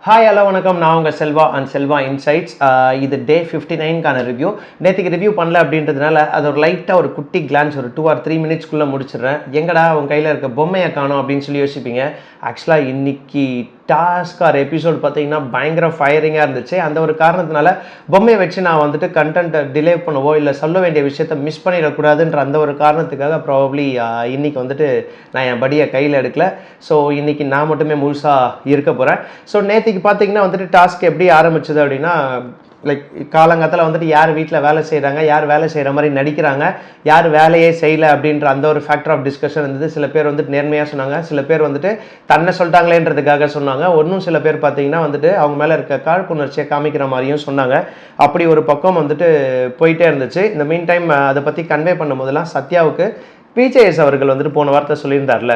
Hi hello வணக்கம். நான் உங்கள் செல்வா அண்ட் செல்வா இன்சைட்ஸ். இது டே 59க்கான ரிவ்யூ. நேற்றுக்கு ரிவ்யூ பண்ணல அப்படின்றதுனால அது ஒரு லைட்டாக ஒரு குட்டி கிளான்ஸ் ஒரு 2 or 3 மினிட்ஸ்க்குள்ளே முடிச்சிடுறேன். எங்கடா உன் கையில் இருக்க பொம்மையை காணோம் அப்படின்னு சொல்லி யோசிப்பீங்க. ஆக்சுவலாக இன்னைக்கு டாஸ்க் ஆர் எபிசோட் பார்த்தீங்கன்னா பயங்கர ஃபயரிங்காக இருந்துச்சு. அந்த ஒரு காரணத்தினால பொம்மையை வச்சு நான் வந்துட்டு கண்டென்ட்டை டிலே பண்ணவோ இல்லை சொல்ல வேண்டிய விஷயத்த மிஸ் பண்ணிடக்கூடாதுன்ற அந்த ஒரு காரணத்துக்காக ப்ராபப்ளி இன்னைக்கு வந்துட்டு நான் என் படியை கையில் எடுக்கல. ஸோ இன்னைக்கு நான் மட்டுமே முழுசாக இருக்க போகிறேன். ஸோ நேற்றுக்கு பார்த்தீங்கன்னா வந்துட்டு டாஸ்க் எப்படி ஆரம்பிச்சது அப்படின்னா, லைக் காலங்காலத்தில் வந்துட்டு யார் வீட்டில் வேலை செய்கிறாங்க, யார் வேலை செய்கிற மாதிரி நடிக்கிறாங்க, யார் வேலையே செய்யலை அப்படின்ற அந்த ஒரு ஃபேக்டர் ஆஃப் டிஸ்கஷன் இருந்தது. சில பேர் வந்துட்டு நேர்மையாக சொன்னாங்க, சில பேர் வந்துட்டு தன்னை சொல்லிட்டாங்களேன்றதுக்காக சொன்னாங்க. இன்னும் சில பேர் பார்த்தீங்கன்னா வந்துட்டு அவங்க மேலே இருக்க காழ்ப்புணர்ச்சியை காமிக்கிற மாதிரியும் சொன்னாங்க. அப்படி ஒரு பக்கம் வந்துட்டு போயிட்டே இருந்துச்சு. இந்த மீன் டைம் அதை பற்றி கன்வே பண்ணும் போதெல்லாம் சத்யாவுக்கு பிஜேஎஸ் அவர்கள் வந்துட்டு போன வார்த்தை சொல்லியிருந்தார்ல,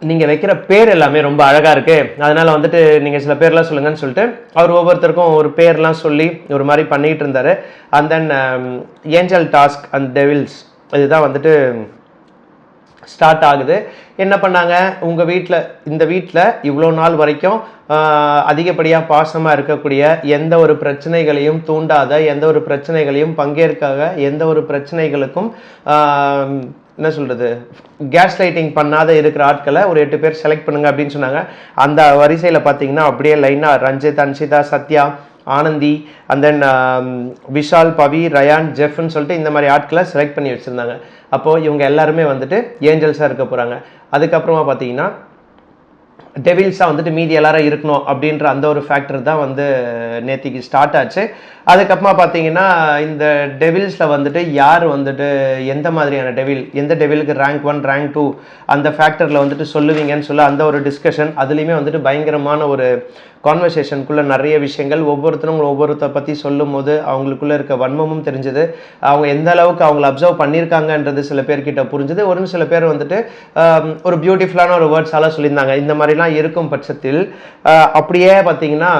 நீங்கள் வைக்கிற பேர் எல்லாமே ரொம்ப அழகாக இருக்குது, அதனால் வந்துட்டு நீங்கள் சில பேர்லாம் சொல்லுங்கன்னு சொல்லிட்டு அவர் ஒவ்வொருத்தருக்கும் ஒரு பேர்லாம் சொல்லி ஒரு மாதிரி பண்ணிகிட்டு இருந்தார். And then angel task and devils இதுதான் வந்துட்டு ஸ்டார்ட் ஆகுது. என்ன பண்ணாங்க, உங்கள் வீட்டில் இந்த வீட்டில் இவ்வளோ நாள் வரைக்கும் அதிகப்படியாக பாசமாக இருக்கக்கூடிய, எந்த ஒரு பிரச்சனைகளையும் தூண்டாத, எந்த ஒரு பிரச்சனைகளையும் பங்கேற்காத, எந்த ஒரு பிரச்சனைகளுக்கும் என்ன சொல்கிறது கேஸ் லைட்டிங் பண்ணாத இருக்கிற ஆட்களை ஒரு 8 பேர் செலக்ட் பண்ணுங்க அப்படின்னு சொன்னாங்க. அந்த வரிசையில் பார்த்தீங்கன்னா அப்படியே லைனாக ரஞ்சித், அன்ஷிதா, சத்யா, ஆனந்தி, அண்ட் தென் விஷால், பவி, ரயான், ஜெஃப்னு சொல்லிட்டு இந்த மாதிரி ஆட்களை செலக்ட் பண்ணி வச்சுருந்தாங்க. அப்போது இவங்க எல்லாருமே வந்துட்டு ஏஞ்சல்ஸாக இருக்க போகிறாங்க. அதுக்கப்புறமா பார்த்தீங்கன்னா டெவில்ஸாக வந்துட்டு மீதி எல்லாரும் இருக்கணும் அப்படின்ற அந்த ஒரு ஃபேக்டர் தான் வந்து நேற்றுக்கு ஸ்டார்ட் ஆச்சு. அதுக்கப்புறமா பார்த்தீங்கன்னா இந்த டெவில்ஸில் வந்துட்டு யார் வந்துட்டு எந்த மாதிரியான டெவில், எந்த டெவிலுக்கு ரேங்க் 1 ரேங்க் 2 அந்த ஃபேக்டரில் வந்துட்டு சொல்லுவீங்கன்னு சொல்ல அந்த ஒரு டிஸ்கஷன். அதுலேயுமே வந்துட்டு பயங்கரமான ஒரு கான்வர்சேஷனுக்குள்ளே நிறைய விஷயங்கள் ஒவ்வொருத்தரும் ஒவ்வொருத்த பற்றி சொல்லும் போது அவங்களுக்குள்ளே இருக்க வன்மமும் தெரிஞ்சது. அவங்க எந்த அளவுக்கு அவங்கள அப்சர்வ் பண்ணியிருக்காங்கன்றது சில பேர்கிட்ட புரிஞ்சுது. ஒரு சில பேர் வந்துட்டு ஒரு பியூட்டிஃபுல்லான ஒரு வேர்ட்ஸால சொல்லியிருந்தாங்க. இந்த மாதிரிலாம் இருக்கும் பட்சத்தில் அப்படியே பார்த்தீங்கன்னா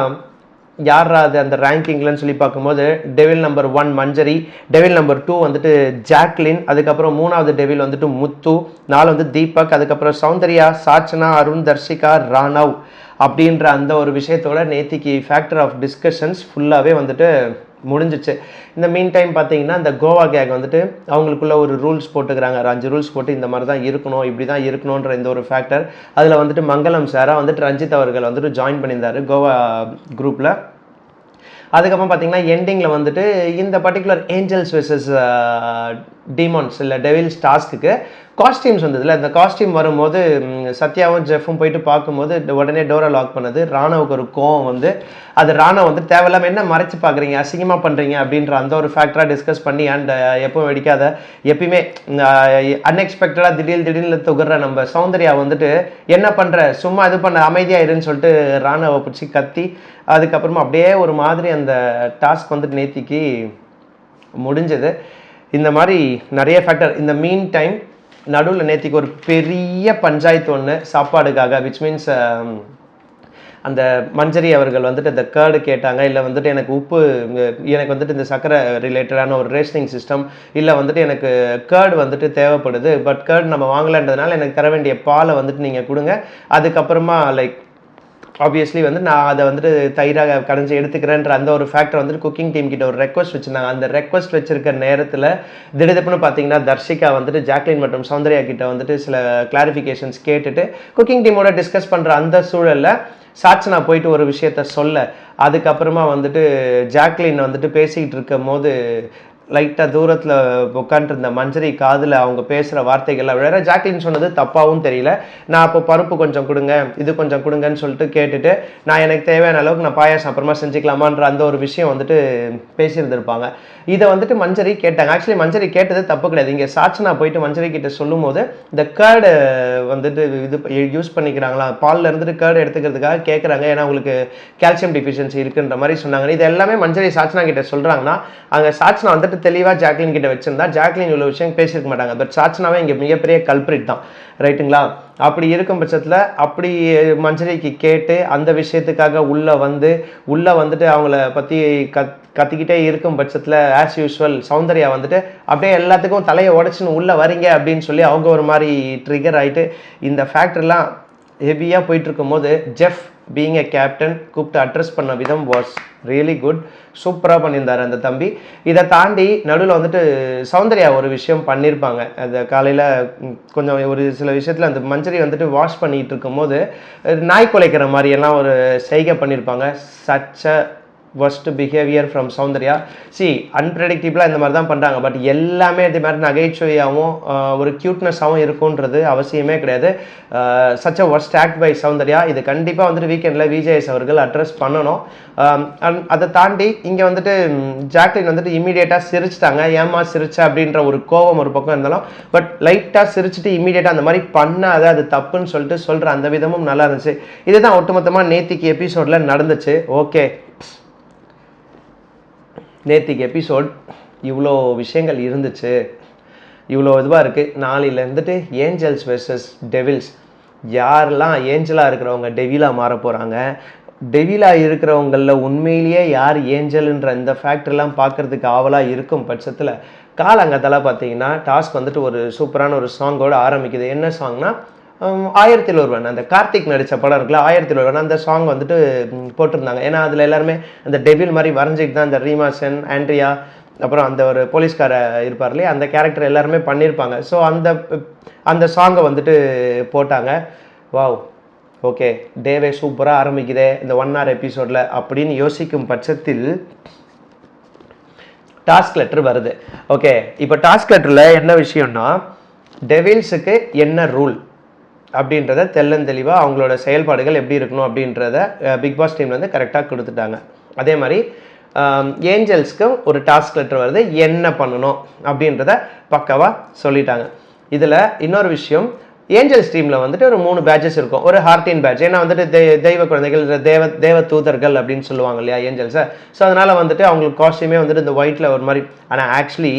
யாரா அது அந்த ரேங்கிங்லன்னு சொல்லி பார்க்கும்போது டெவில் நம்பர் 1 மஞ்சரி, டெவில் நம்பர் 2 வந்துட்டு ஜாக்லின், அதுக்கப்புறம் 3வது டெவில் வந்துட்டு முத்து, 4 வந்து தீபக், அதுக்கப்புறம் சௌந்தர்யா, சாச்சனா, அருண், தர்ஷிகா, ராணவ் அப்படின்ற அந்த ஒரு விஷயத்தோட நேத்திக்கு ஃபேக்டர் ஆஃப் டிஸ்கஷன்ஸ் ஃபுல்லாகவே வந்துட்டு முடிஞ்சிச்சு. இந்த மீன் டைம் பார்த்தீங்கன்னா இந்த கோவா கேக் வந்துட்டு அவங்களுக்குள்ள ஒரு ரூல்ஸ் போட்டுக்கிறாங்க. 5 ரூல்ஸ் போட்டு இந்த மாதிரி தான் இருக்கணும், இப்படி தான் இருக்கணுன்ற இந்த ஒரு ஃபேக்டர். அதில் வந்துட்டு மங்களம் சாராக வந்துட்டு ரஞ்சித் அவர்கள் வந்துட்டு ஜாயின் பண்ணியிருந்தார் கோவா குரூப்பில். அதுக்கப்புறம் பார்த்தீங்கன்னா எண்டிங்கில் வந்துட்டு இந்த பர்டிகுலர் ஏஞ்சல்ஸ் வெர்சஸ் டீமான்ஸ் இல்லை டெவில்ஸ் டாஸ்க்கு காஸ்டியூம்ஸ் வந்ததில்ல. இந்த காஸ்டியூம் வரும்போது சத்யாவும் ஜெஃப்பும் போயிட்டு பார்க்கும்போது உடனே டோரை லாக் பண்ணது ராணவுக்கு ஒரு கோவம் வந்து, அது ராணவ் வந்து தேவையில்லாமல் என்ன மறைச்சு பார்க்குறீங்க, அசிங்கமாக பண்ணுறீங்க அப்படின்ற அந்த ஒரு ஃபேக்டராக டிஸ்கஸ் பண்ணி அண்ட் எப்பவும் வெடிக்காத எப்பயுமே அன்எக்ஸ்பெக்டடாக திடீர்னு தொகுற நம்ம சௌந்தர்யா வந்துட்டு என்ன பண்ணுற, சும்மா இது பண்ண அமைதியாக இருன்னு சொல்லிட்டு ராணவை பிடிச்சி கத்தி அதுக்கப்புறமா அப்படியே ஒரு மாதிரி அந்த டாஸ்க் வந்துட்டு நேத்திக்கு முடிஞ்சது. இந்த மாதிரி நிறைய ஃபேக்டர். இந்த மீன் டைம் நடுவில் நேத்திக்கு ஒரு பெரிய பஞ்சாயத்து ஒன்று சாப்பாடுக்காக, விச் மீன்ஸ் அந்த மஞ்சரி அவர்கள் வந்துட்டு இந்த கேர்டு கேட்டாங்க, இல்லை வந்துட்டு எனக்கு உப்பு, எனக்கு வந்துட்டு இந்த சக்கரை ரிலேட்டடான ஒரு ரேஷனிங் சிஸ்டம், இல்லை வந்துட்டு எனக்கு கேர்டு வந்துட்டு தேவைப்படுது, பட் கேர்டு நம்ம வாங்கலைன்றதுனால எனக்கு தர வேண்டிய பாலை வந்துட்டு நீங்கள் கொடுங்க, அதுக்கப்புறமா லைக் ஆப்வியஸ்லி வந்து நான் அதை வந்துட்டு தயிராக கடைஞ்சி எடுத்துக்கிறேன்ற அந்த ஒரு ஃபேக்டர் வந்துட்டு குக்கிங் டீம் கிட்ட ஒரு ரெக்வஸ்ட் வச்சுருந்தாங்க. அந்த ரெக்வஸ்ட் வச்சிருக்க நேரத்தில் திடீர்னு பார்த்தீங்கன்னா தர்ஷிகா வந்துட்டு ஜாக்லின் மற்றும் சௌந்தர்யா கிட்ட வந்துட்டு சில கிளாரிஃபிகேஷன்ஸ் கேட்டுட்டு குக்கிங் டீமோட டிஸ்கஸ் பண்ணுற அந்த சூழலில் சாட்சனா போயிட்டு ஒரு விஷயத்த சொல்ல, அதுக்கப்புறமா வந்துட்டு ஜாக்லின் வந்துட்டு பேசிக்கிட்டு இருக்கும் போது லைட்டாக தூரத்தில் உட்காந்துருந்த மஞ்சரி காதில் அவங்க பேசுகிற வார்த்தைகள்லாம் வேற ஜாக்லின் சொன்னது தப்பாகவும் தெரியல. நான் அப்போ பருப்பு கொஞ்சம் கொடுங்க, இது கொஞ்சம் கொடுங்கன்னு சொல்லிட்டு கேட்டுட்டு நான் எனக்கு தேவையான அளவுக்கு நான் பாயாசம் அப்புறமா செஞ்சுக்கலாமான்ற அந்த ஒரு விஷயம் வந்துட்டு பேசியிருந்திருப்பாங்க. இதை வந்துட்டு மஞ்சரி கேட்டாங்க. ஆக்சுவலி மஞ்சரி கேட்டது தப்பு கிடையாது. இங்கே சாட்சனா போயிட்டு மஞ்சரி கிட்ட சொல்லும் போது இந்த கேர்டு வந்துட்டு இது யூஸ் பண்ணிக்கிறாங்களா, பாலில் இருந்துட்டு கேர்டு எடுத்துக்கிறதுக்காக கேட்குறாங்க, ஏன்னா உங்களுக்கு கால்சியம் டிஃபிஷியன்சி இருக்குன்ற மாதிரி சொன்னாங்க. இது எல்லாமே மஞ்சரி சாட்சனா கிட்ட சொல்கிறாங்கன்னா அங்கே சாட்சனா வந்துட்டு தெளிவாக ஜாக்லின் கிட்ட வச்சிருந்தா ஜாக்லின் இவ்வளோ விஷயம் பேசியிருக்க மாட்டாங்க. பட் சாட்சனாவே இங்கே மிகப்பெரிய கல்பிரிட் தான், ரைட்டுங்களா? அப்படி இருக்கும் பட்சத்தில் அப்படி மஞ்சரிக்கு கேட்டு அந்த விஷயத்துக்காக உள்ளே வந்துட்டு அவங்கள பற்றி கத்திக்கிட்டே இருக்கும் பட்சத்தில் ஆஸ் யூஸ்வல் சௌந்தர்யா வந்துட்டு அப்படியே எல்லாத்துக்கும் தலையை உடச்சின்னு உள்ளே வரீங்க அப்படின்னு சொல்லி அவங்க ஒரு மாதிரி ட்ரிகர் ஆகிட்டு இந்த ஃபேக்டரிலாம் ஹெவியாக போயிட்டு இருக்கும்போது ஜெஃப் பீயிங் எ கேப்டன் கூப்பிட்டு அட்ரஸ் பண்ண விதம் வாஸ் ரியலி குட். சூப்பராக பண்ணியிருந்தார் அந்த தம்பி. இதை தாண்டி நடுவில் வந்துட்டு சௌந்தர்யா ஒரு விஷயம் பண்ணியிருப்பாங்க. அந்த காலையில் கொஞ்சம் ஒரு சில விஷயத்தில் அந்த மஞ்சரி வந்துட்டு வாஷ் பண்ணிகிட்டு இருக்கும்போது நாய் குலைக்கிற மாதிரியெல்லாம் ஒரு செய்கை பண்ணியிருப்பாங்க. சச்ச worst behavior from Soundarya. see அன்பிரடிக்டிபிளாக இந்த மாதிரி தான் பண்ணுறாங்க. பட் எல்லாமே இது மாதிரி நகைச்சுவையாகவும் ஒரு க்யூட்னஸாகவும் இருக்குன்றது அவசியமே கிடையாது. Such a worst act by Soundarya. இது கண்டிப்பாக வந்துட்டு வீக்கெண்டில் விஜேஎஸ் அவர்கள் அட்ரஸ் பண்ணணும். அதை தாண்டி இங்கே வந்துட்டு ஜாக்லின் வந்துட்டு இமீடியட்டாக சிரிச்சிட்டாங்க. ஏமா சிரிச்சா அப்படின்ற ஒரு கோவம் ஒரு பக்கம் இருந்தாலும் பட் லைட்டாக சிரிச்சுட்டு இமீடியட்டாக அந்த மாதிரி பண்ணாத, அது தப்புன்னு சொல்லிட்டு சொல்கிற அந்த விதமும் நல்லா இருந்துச்சு. இதுதான் ஒட்டுமொத்தமாக நேத்திக்கு எபிசோடில் நடந்துச்சு. ஓகே, நேத்திக்கு எபிசோட் இவ்வளோ விஷயங்கள் இருந்துச்சு, இவ்வளோ இதுவாக இருக்குது. நாளையில் இருந்துட்டு ஏஞ்சல்ஸ் வெர்சஸ் டெவில்ஸ். யாரெல்லாம் ஏஞ்சலாக இருக்கிறவங்க டெவிலாக மாற போகிறாங்க, டெவிலாக இருக்கிறவங்களில் உண்மையிலேயே யார் ஏஞ்சல்ன்ற இந்த ஃபேக்டர்லாம் பார்க்குறதுக்கு ஆவலாக இருக்கும் பட்சத்தில் காலங்கத்தில் பார்த்தீங்கன்னா டாஸ்க் வந்துட்டு ஒரு சூப்பரான ஒரு சாங்கோடு ஆரம்பிக்குது. என்ன சாங்னா, 1000 அந்த கார்த்திக் நடித்த படம் இருக்குல்ல, 1000 அந்த சாங் வந்துட்டு போட்டிருந்தாங்க. ஏன்னா அதில் எல்லாருமே அந்த டெவில் மாதிரி வரைஞ்சிட்டு தான் அந்த ரீமாசன், ஆண்ட்ரியா, அப்புறம் அந்த ஒரு போலீஸ்கார இருப்பார் இல்லையா, அந்த கேரக்டர் எல்லாருமே பண்ணியிருப்பாங்க. ஸோ அந்த சாங்கை வந்துட்டு போட்டாங்க. வாவ், ஓகே, டேவே சூப்பராக ஆரம்பிக்குதே இந்த 1 hour எபிசோடில் அப்படின்னு யோசிக்கும் பட்சத்தில் டாஸ்க் லெட்டர் வருது. ஓகே, இப்போ டாஸ்க் லெட்டரில் என்ன விஷயம்னா, டெவில்ஸுக்கு என்ன ரூல் அப்படின்றத தெளிவாக அவங்களோட செயல்பாடுகள் எப்படி இருக்கணும் அப்படின்றத பிக் பாஸ் டீம் வந்து கரெக்டாக கொடுத்துட்டாங்க. அதே மாதிரி ஏஞ்சல்ஸ்க்கும் ஒரு டாஸ்க் லெட்டர் வருது, என்ன பண்ணணும் அப்படின்றத பக்காவாக சொல்லிட்டாங்க. இதில் இன்னொரு விஷயம், ஏஞ்சல்ஸ் டீமில் வந்துட்டு ஒரு 3 பேட்சஸ் இருக்கும். ஒரு ஹார்டின் பேட்ச், ஏன்னா வந்துட்டு தெய்வ குழந்தைகள், தேவ தூதர்கள் அப்படின்னு சொல்லுவாங்க இல்லையா ஏஞ்சல்ஸை. ஸோ அதனால் வந்துட்டு அவங்களுக்கு காஸ்டியூமே வந்துட்டு இந்த ஒயிட்டில் ஒரு மாதிரி. ஆனால் ஆக்சுவலி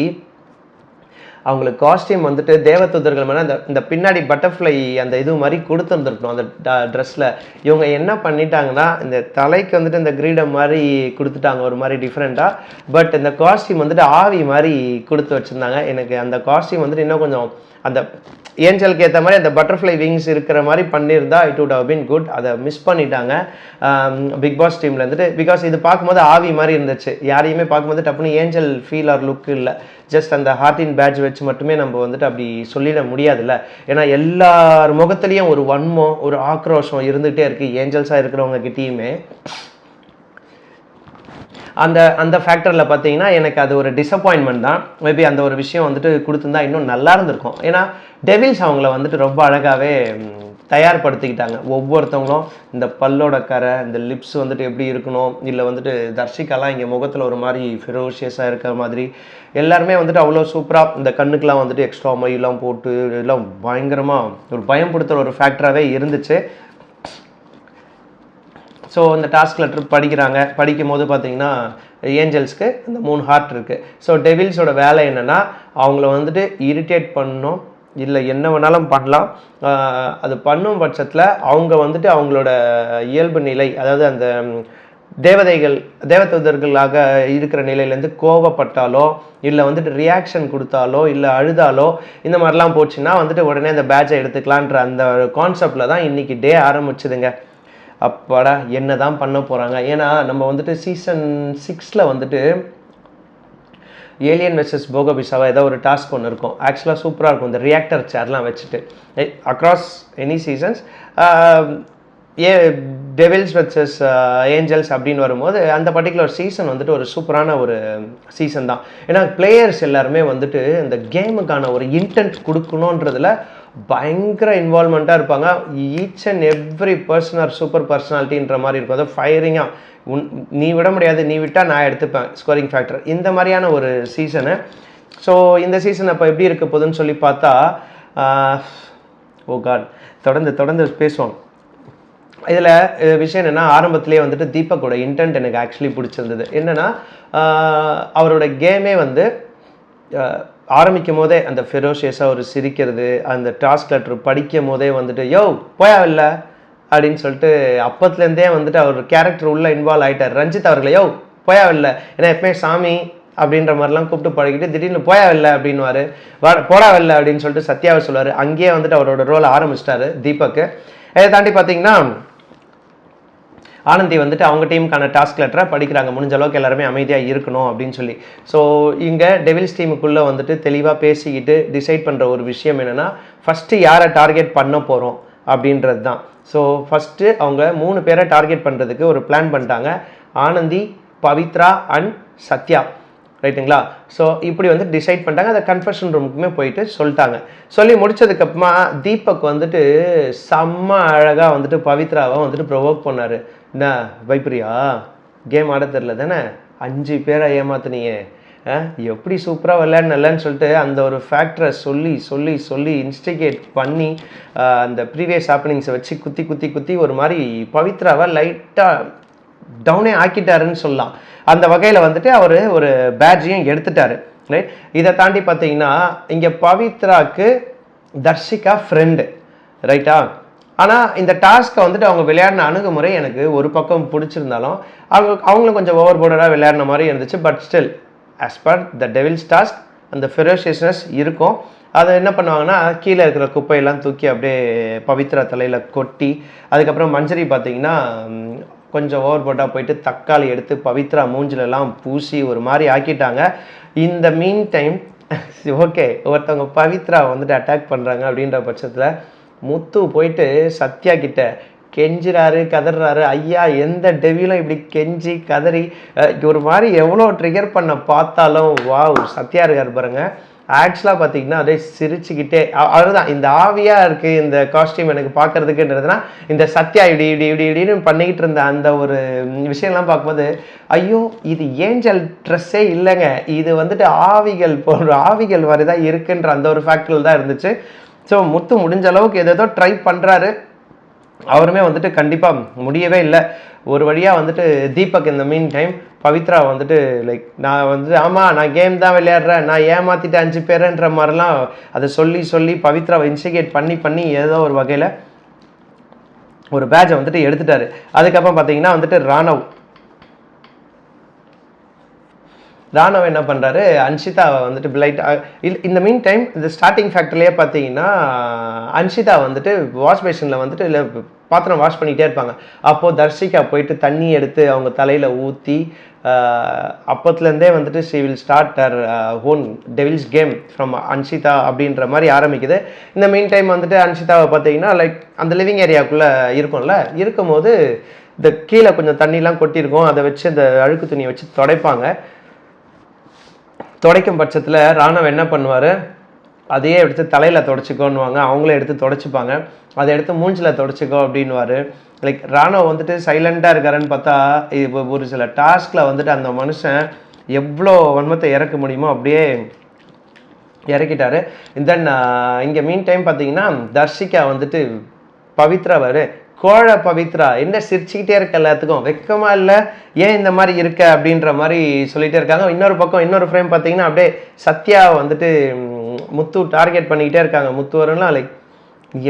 அவங்களுக்கு காஸ்டியூம் வந்துட்டு தேவதூதர்கள் மேலே இந்த பின்னாடி பட்டர்ஃப்ளை அந்த இது மாதிரி கொடுத்துருந்துருக்கணும் அந்த ட்ரெஸ்ஸில். இவங்க என்ன பண்ணிட்டாங்கன்னா, இந்த தலைக்கு வந்துட்டு இந்த கிரீடம் மாதிரி கொடுத்துட்டாங்க ஒரு மாதிரி டிஃப்ரெண்ட்டாக. பட் இந்த காஸ்டியூம் வந்துட்டு ஆவி மாதிரி கொடுத்து வச்சுருந்தாங்க. எனக்கு அந்த காஸ்டியூம் வந்துட்டு இன்னும் கொஞ்சம் அந்த ஏஞ்சலுக்கு ஏற்ற மாதிரி அந்த பட்டர்ஃப்ளை விங்ஸ் இருக்கிற மாதிரி பண்ணியிருந்தா it would have been good. அதை மிஸ் பண்ணிட்டாங்க பிக் பாஸ் டீமில் இருந்துட்டு. பிகாஸ் இது பார்க்கும்போது ஆவி மாதிரி இருந்துச்சு. யாரையுமே பார்க்கும்போது டப்புன்னு ஏஞ்சல் ஃபீல் ஆர் லுக் இல்லை. ஜஸ்ட் அந்த ஹார்டின் பேட்ச் வச்சு மட்டுமே நம்ம வந்துட்டு அப்படி சொல்லிட முடியாதுல்ல. ஏன்னா எல்லார் முகத்துலேயும் ஒரு வன்மம், ஒரு ஆக்ரோஷம் இருந்துகிட்டே இருக்குது ஏஞ்சல்ஸாக இருக்கிறவங்க கிட்டேயுமே. அந்த ஃபேக்டரில் பார்த்தீங்கன்னா எனக்கு அது ஒரு டிசப்பாயின்மெண்ட் தான். மேபி அந்த ஒரு விஷயம் வந்துட்டு கொடுத்துருந்தா இன்னும் நல்லா இருந்திருக்கும். ஏன்னா டெவில்ஸ் அவங்கள வந்துட்டு ரொம்ப அழகாகவே தயார்படுத்திக்கிட்டாங்க. ஒவ்வொருத்தவங்களும் இந்த பல்லோட கரை, இந்த லிப்ஸ் வந்துட்டு எப்படி இருக்கணும், இல்லை வந்துட்டு தர்ஷிகாலாம் இங்கே முகத்தில் ஒரு மாதிரி ஃபெரோஷியஸாக இருக்கிற மாதிரி எல்லாருமே வந்துட்டு அவ்வளோ சூப்பராக இந்த கண்ணுக்கெலாம் வந்துட்டு எக்ஸ்ட்ரா மையெல்லாம் போட்டு எல்லாம் பயங்கரமாக ஒரு பயப்படுத்துகிற ஒரு ஃபேக்டராகவே இருந்துச்சு. ஸோ இந்த டாஸ்க் லெட்டர் படிக்கும் போது பார்த்தீங்கன்னா ஏஞ்சல்ஸ்க்கு இந்த 3 ஹார்ட் இருக்குது. ஸோ டெவில்ஸோட வேலை என்னென்னா, அவங்கள வந்துட்டு இரிட்டேட் பண்ணணும், இல்லை என்ன வேணாலும் பண்ணலாம். அது பண்ணும் பட்சத்தில் அவங்க வந்துட்டு அவங்களோட இயல்பு நிலை, அதாவது அந்த தேவதூதர்களாக இருக்கிற நிலையிலேருந்து கோவப்பட்டாலோ, இல்லை வந்துட்டு ரியாக்ஷன் கொடுத்தாலோ, இல்லை அழுதாலோ, இந்த மாதிரிலாம் போச்சுன்னா வந்துட்டு உடனே அந்த பேட்சை எடுத்துக்கலான்ற அந்த கான்செப்டில் தான் இன்றைக்கி டே ஆரம்பிச்சுதுங்க. அப்பாடா என்ன தான் பண்ண போகிறாங்க. ஏன்னா நம்ம வந்துட்டு சீசன் 6 வந்துட்டு ஏலியன் வெர்சஸ் போகோபிசாவா ஏதோ ஒரு டாஸ்க் ஒன்று இருக்கும். ஆக்சுவலாக சூப்பராக இருக்கும் இந்த ரியாக்டர் சேர்லாம் வச்சுட்டு. Across any seasons devils versus angels அப்படின்னு வரும்போது அந்த பர்டிகுலர் சீசன் வந்துட்டு ஒரு சூப்பரான ஒரு சீசன் தான். ஏன்னா பிளேயர்ஸ் எல்லாருமே வந்துட்டு இந்த கேமுக்கான ஒரு இன்டென்ட் கொடுக்கணுன்றதுல பயங்கர இன்வால்மெண்ட்டாக இருப்பாங்க. Each and every person are super பர்சனாலிட்டின்ற மாதிரி இருக்கும். அதாவது ஃபயரிங்காக நீ விட முடியாது, நீ விட்டால் நான் எடுத்துப்பேன் ஸ்கோரிங் ஃபேக்டர், இந்த மாதிரியான ஒரு சீசனு. ஸோ இந்த சீசன் அப்போ எப்படி இருக்க போகுதுன்னு சொல்லி பார்த்தா, ஓ காட், தொடர்ந்து பேசுவோம். இதில் விஷயம் என்னென்னா, ஆரம்பத்திலே வந்துட்டு தீபக்கோட இன்டென்ட் எனக்கு ஆக்சுவலி பிடிச்சிருந்தது. என்னென்னா, அவரோட கேமே வந்து ஆரம்பிக்கும் போதே அந்த ஃபெரோஷியஸாக ஒரு சிரிக்கிறது, அந்த டாஸ்க் லெட்டர் படிக்கும் போதே வந்துட்டு யோ போயாவில்லை அப்படின்னு சொல்லிட்டு அப்பத்துலேருந்தே வந்துட்டு அவர் கேரக்டர் உள்ளே இன்வால்வ் ஆகிட்டார். ரஞ்சித் அவர்களை யோ போயாவில்லை, ஏன்னா எப்பவுமே சாமி அப்படின்ற மாதிரிலாம் கூப்பிட்டு பழகிட்டு திடீர்னு போயாவில்லை அப்படின்வார், போடாவில்லை அப்படின்னு சொல்லிட்டு சத்யாவை சொல்லுவார். அங்கேயே வந்துட்டு அவரோட ரோல் ஆரம்பிச்சிட்டாரு தீபக்கு. இதை தாண்டி பார்த்தீங்கன்னா ஆனந்தி வந்துட்டு அவங்க டீமுக்கான டாஸ்க் லெட்டரை படிக்கிறாங்க, முடிஞ்ச அளவுக்கு எல்லாருமே அமைதியாக இருக்கணும் அப்படின்னு சொல்லி. ஸோ இங்கே டெவில்ஸ் டீமுக்குள்ளே வந்துட்டு தெளிவாக பேசிக்கிட்டு டிசைட் பண்ணுற ஒரு விஷயம் என்னென்னா, ஃபஸ்ட்டு யாரை டார்கெட் பண்ண போகிறோம் அப்படின்றது தான். ஸோ ஃபஸ்ட்டு அவங்க 3 பேரை டார்கெட் பண்ணுறதுக்கு ஒரு பிளான் பண்ணிட்டாங்க. ஆனந்தி, பவித்ரா அண்ட் சத்யா, ரைட்டுங்களா? ஸோ இப்படி வந்து டிசைட் பண்ணிட்டாங்க. அதை கன்ஃபெஷன் ரூமுக்குமே போயிட்டு சொல்லிட்டாங்க. சொல்லி முடிச்சதுக்கப்புறமா தீபக் வந்துட்டு செம்ம அழகாக வந்துட்டு பவித்ராவை வந்துட்டு ப்ரொவோக் பண்ணார். என்ன பயப்பிரியா, கேம் ஆட தெரில தானே, 5 பேரை ஏமாத்துனீங்க, எப்படி சூப்பராக விளையாடலன்னு சொல்லிட்டு அந்த ஒரு ஃபேக்டரை சொல்லி சொல்லி சொல்லி இன்ஸ்டிகேட் பண்ணி அந்த ப்ரீவியஸ் ஹேப்பனிங்ஸை வச்சு குத்தி குத்தி குத்தி ஒரு மாதிரி பவித்ராவை லைட்டாக டவுனே ஆக்கிட்டாருன்னு சொல்லலாம். அந்த வகையில் வந்துட்டு அவர் ஒரு பேட்ஜையும் எடுத்துட்டாரு, ரைட்? இதை தாண்டி பார்த்தீங்கன்னா இங்கே பவித்ராக்கு தர்ஷிகா ஃப்ரெண்டு, ரைட்டா? ஆனால் இந்த டாஸ்க்கை வந்துட்டு அவங்க விளையாடின அணுகுமுறை எனக்கு ஒரு பக்கம் பிடிச்சிருந்தாலும் அவங்களும் கொஞ்சம் ஓவர் போர்டடாக விளையாடின மாதிரி இருந்துச்சு. But still as per the devils task அந்த ஃபெரோஷியஸ்னஸ் இருக்கும். அதை என்ன பண்ணுவாங்கன்னா, கீழே இருக்கிற குப்பையெல்லாம் தூக்கி அப்படியே பவித்ரா தலையில் கொட்டி, அதுக்கப்புறம் மஞ்சரி பார்த்தீங்கன்னா கொஞ்சம் ஓவர் போட்டாக போயிட்டு தக்காளி எடுத்து பவித்ரா மூஞ்சிலெல்லாம் பூசி ஒரு மாதிரி ஆக்கிட்டாங்க. இந்த மீன் டைம் ஓகே, ஒருத்தவங்க பவித்ரா வந்துட்டு அட்டாக் பண்ணுறாங்க அப்படின்ற பட்சத்தில் முத்து போயிட்டு சத்யா கிட்ட கெஞ்சுறாரு, கதறாரு. ஐயா, எந்த டெவிலும் இப்படி கெஞ்சி கதறி ஒரு மாதிரி எவ்வளோ ட்ரிகர் பண்ண பார்த்தாலும் வாவ், சத்யா இருக்கார் பாருங்க. ஆக்சுவலாக பார்த்தீங்கன்னா அப்படியே சிரிச்சுக்கிட்டே அதுதான் இந்த ஆவியாக இருக்குது இந்த காஸ்டியூம் எனக்கு பார்க்குறதுக்குன்றதுனா, இந்த சத்யா இப்படி இப்படி இப்படி இப்படின்னு பண்ணிக்கிட்டு இருந்த அந்த ஒரு விஷயம்லாம் பார்க்கும்போது, ஐயோ இது ஏஞ்சல் ட்ரெஸ்ஸே இல்லைங்க, இது வந்துட்டு ஆவிகள் போன்ற ஆவிகள் மாதிரி தான் இருக்குன்ற அந்த ஒரு ஃபேக்டரில் தான் இருந்துச்சு. ஸோ முத்து முடிஞ்ச அளவுக்கு ஏதோ ட்ரை பண்ணுறாரு. அவருமே வந்துட்டு கண்டிப்பாக முடியவே இல்லை. ஒரு வழியாக வந்துட்டு தீபக் இந்த மீன் டைம் பவித்ரா வந்துட்டு லைக் நான் வந்துட்டு ஆமாம் நான் கேம் தான் விளையாடுறேன், நான் ஏமாற்றிட்டு 5 பேருன்ற மாதிரிலாம் அதை சொல்லி சொல்லி பவித்ராவை இன்ஸ்டிகேட் பண்ணி பண்ணி ஏதோ ஒரு வகையில் ஒரு பேட்சை வந்துட்டு எடுத்துட்டாரு. அதுக்கப்புறம் பார்த்தீங்கன்னா வந்துட்டு ராணவ் என்ன பண்ணுறாரு, அன்ஷிதாவை வந்துட்டு பிளைட் இந்த மீன் டைம் இந்த ஸ்டார்டிங் ஃபேக்டர்லேயே பார்த்தீங்கன்னா அன்ஷிதா வந்துட்டு வாஷ் பேஷனில் வந்துட்டு இல்லை பாத்திரம் வாஷ் பண்ணிகிட்டே இருப்பாங்க. அப்போது தர்ஷிகா போயிட்டு தண்ணி எடுத்து அவங்க தலையில் ஊற்றி அப்போத்துலேருந்தே வந்துட்டு she will start her own devils game from Anshitha அப்படின்ற மாதிரி ஆரம்பிக்குது. இந்த மீன் டைம் வந்துட்டு அன்ஷிதாவை பார்த்தீங்கன்னா லைக் அந்த லிவிங் ஏரியாவுக்குள்ளே இருக்கும்ல, இருக்கும்போது இந்த கீழே கொஞ்சம் தண்ணிலாம் கொட்டியிருக்கும், அதை வச்சு அந்த அழுக்கு துணியை வச்சு துடைப்பாங்க. துடைக்கும் பட்சத்தில் ராணவ் என்ன பண்ணுவார், அதையே எடுத்து தலையில் தொடச்சிக்கோன்னுவாங்க, அவங்களே எடுத்து தொடச்சிப்பாங்க, அதை எடுத்து மூஞ்சில் தொடச்சிக்கோ அப்படின்வார். லைக் ராணவ் வந்துட்டு சைலண்ட்டாக இருக்காருன்னு பார்த்தா இப்போ ஒரு சில டாஸ்கில் வந்துட்டு அந்த மனுஷன் எவ்வளோ வன்மத்தை இறக்க முடியுமோ அப்படியே இறக்கிட்டாரு. தென் இங்கே மீன் டைம் பார்த்தீங்கன்னா தர்ஷிகா வந்துட்டு பவித்ரா கோழ பவித்ரா என்ன சிரிச்சுக்கிட்டே இருக்க, எல்லாத்துக்கும் வெக்கமா இல்லை, ஏன் இந்த மாதிரி இருக்க அப்படின்ற மாதிரி சொல்லிகிட்டே இருக்காங்க. இன்னொரு பக்கம் இன்னொரு ஃப்ரேம் பார்த்தீங்கன்னா அப்படியே சத்யா வந்துட்டு முத்து டார்கெட் பண்ணிக்கிட்டே இருக்காங்க. முத்து வரும்லாம் லைக்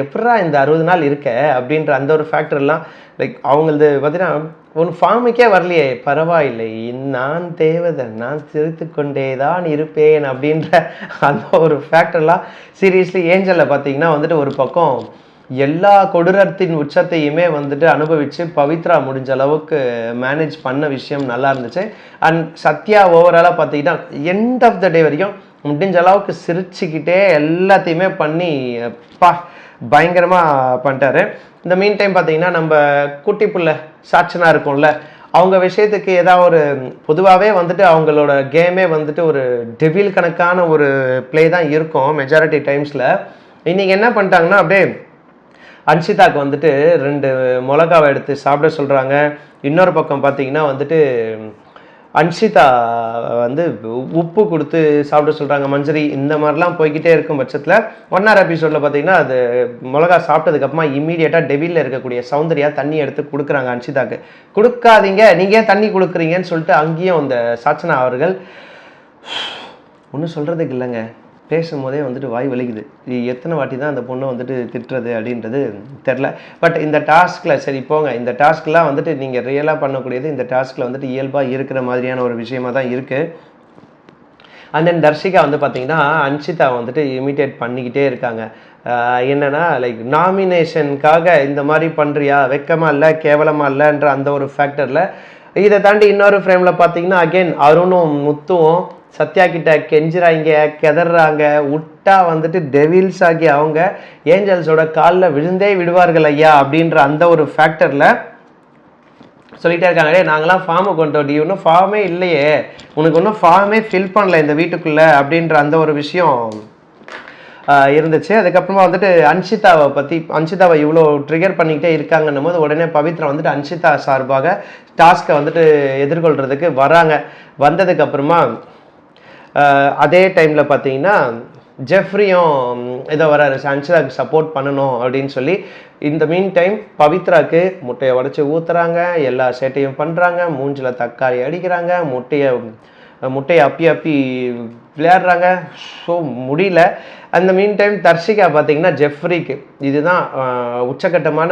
எப்படா இந்த 60 நாள் இருக்க அப்படின்ற அந்த ஒரு ஃபேக்டர்லாம் லைக் அவங்களது பார்த்தீங்கன்னா ஒன்று ஃபார்முக்கே வரலையே, பரவாயில்லை நான் தேவதை நான் சிரித்து கொண்டே தான் இருப்பேன் அப்படின்ற அந்த ஒரு ஃபேக்டர்லாம் சீரியஸ்லி ஏஞ்சலில் பார்த்தீங்கன்னா வந்துட்டு ஒரு பக்கம் எல்லா கொடூரத்தின் உச்சத்தையுமே வந்துட்டு அனுபவித்து பவித்ரா முடிஞ்ச அளவுக்கு மேனேஜ் பண்ண விஷயம் நல்லா இருந்துச்சு. அண்ட் சத்யா ஓவராலாக பார்த்தீங்கன்னா எண்ட் ஆஃப் த டே வரைக்கும் முடிஞ்ச அளவுக்கு சிரிச்சுக்கிட்டே எல்லாத்தையுமே பண்ணி பயங்கரமாக பண்ணிட்டாரு. இந்த மீன் டைம் பார்த்தீங்கன்னா நம்ம குட்டி புள்ள சாட்சனா இருக்கும்ல, அவங்க விஷயத்துக்கு ஏதாவது ஒரு பொதுவாகவே வந்துட்டு அவங்களோட கேமே வந்துட்டு ஒரு டெவில் கணக்கான ஒரு பிளே தான் இருக்கும் மெஜாரிட்டி டைம்ஸில். இன்றைக்கி என்ன பண்ணிட்டாங்கன்னா அப்படியே அன்ஷிதாவுக்கு வந்துட்டு 2 மிளகாவை எடுத்து சாப்பிட சொல்கிறாங்க. இன்னொரு பக்கம் பார்த்தீங்கன்னா வந்துட்டு அன்ஷிதா வந்து உப்பு கொடுத்து சாப்பிட சொல்கிறாங்க, மஞ்சரி, இந்த மாதிரிலாம் போய்கிட்டே இருக்கும் பட்சத்தில் 1 hour எபிசோடில் பார்த்தீங்கன்னா அது மிளகா சாப்பிட்டதுக்கப்புறமா இம்மீடியட்டாக டெவிலில் இருக்கக்கூடிய சௌந்தர்யா தண்ணி எடுத்து கொடுக்குறாங்க அன்ஷிதாவுக்கு. கொடுக்காதீங்க, நீங்கள் ஏன் தண்ணி கொடுக்குறீங்கன்னு சொல்லிட்டு அங்கேயும் அந்த சாச்சனா அவர்கள் ஒன்றும் சொல்கிறதுக்கு இல்லைங்க, பேசும்போதே வந்துட்டு வாய் வலிக்குது, எத்தனை வாட்டி தான் அந்த பொண்ணை வந்துட்டு திட்டுறது அப்படின்றது தெரில. பட் இந்த டாஸ்கில் சரி போங்க, இந்த டாஸ்க்லாம் வந்துட்டு நீங்கள் ரியலாக பண்ணக்கூடியது இந்த டாஸ்கில் வந்துட்டு இயல்பாக இருக்கிற மாதிரியான ஒரு விஷயமாக தான் இருக்குது. அண்ட் தென் தர்ஷிகா வந்து பார்த்தீங்கன்னா அன்ஷிதா வந்துட்டு இமிட்டேட் பண்ணிக்கிட்டே இருக்காங்க. என்னன்னா லைக் நாமினேஷனுக்காக இந்த மாதிரி பண்ணுறியா, வெக்கமா இல்லை, கேவலமா இல்லைன்ற அந்த ஒரு ஃபேக்டரில். இதை தாண்டி இன்னொரு ஃப்ரேமில் பார்த்தீங்கன்னா அகெயின் அருணும் முத்துவும் சத்யா கிட்ட கெஞ்சுறாங்க, கெதறாங்க. விட்டா வந்துட்டு டெவில்ஸ் ஆகி அவங்க ஏஞ்சல்ஸோட காலில் விழுந்தே விடுவார்கள் ஐயா அப்படின்ற அந்த ஒரு ஃபேக்டரில் சொல்லிட்டே இருக்காங்க. நாங்களாம் ஃபார்மை கொண்டு வண்டி, இன்னும் ஃபார்மே இல்லையே, உனக்கு ஒன்றும் ஃபார்மே ஃபில் பண்ணல இந்த வீட்டுக்குள்ளே அப்படின்ற அந்த ஒரு விஷயம் இருந்துச்சு. அதுக்கப்புறமா வந்துட்டு அன்ஷிதாவை இவ்வளோ ட்ரிகர் பண்ணிக்கிட்டே இருக்காங்கன்னும் போது உடனே பவித்ரா வந்துட்டு அன்ஷிதா சார்பாக டாஸ்க்கை வந்துட்டு எதிர்கொள்கிறதுக்கு வராங்க. வந்ததுக்கப்புறமா அதே டைமில் பார்த்தீங்கன்னா ஜெஃப்ரியும் ஏதோ வராரு, அன்ஷிதாவுக்கு சப்போர்ட் பண்ணணும் அப்படின்னு சொல்லி. இந்த மீன் டைம் பவித்ராக்கு முட்டையை உடச்சி ஊற்றுறாங்க, எல்லா சேட்டையும் பண்ணுறாங்க, மூஞ்சில் தக்காளி அடிக்கிறாங்க, முட்டையை அப்பி விளையாடுறாங்க. ஸோ முடியல. அந்த மீன் டைம் தர்ஷிகா பார்த்தீங்கன்னா ஜெஃப்ரிக்கு இதுதான் உச்சக்கட்டமான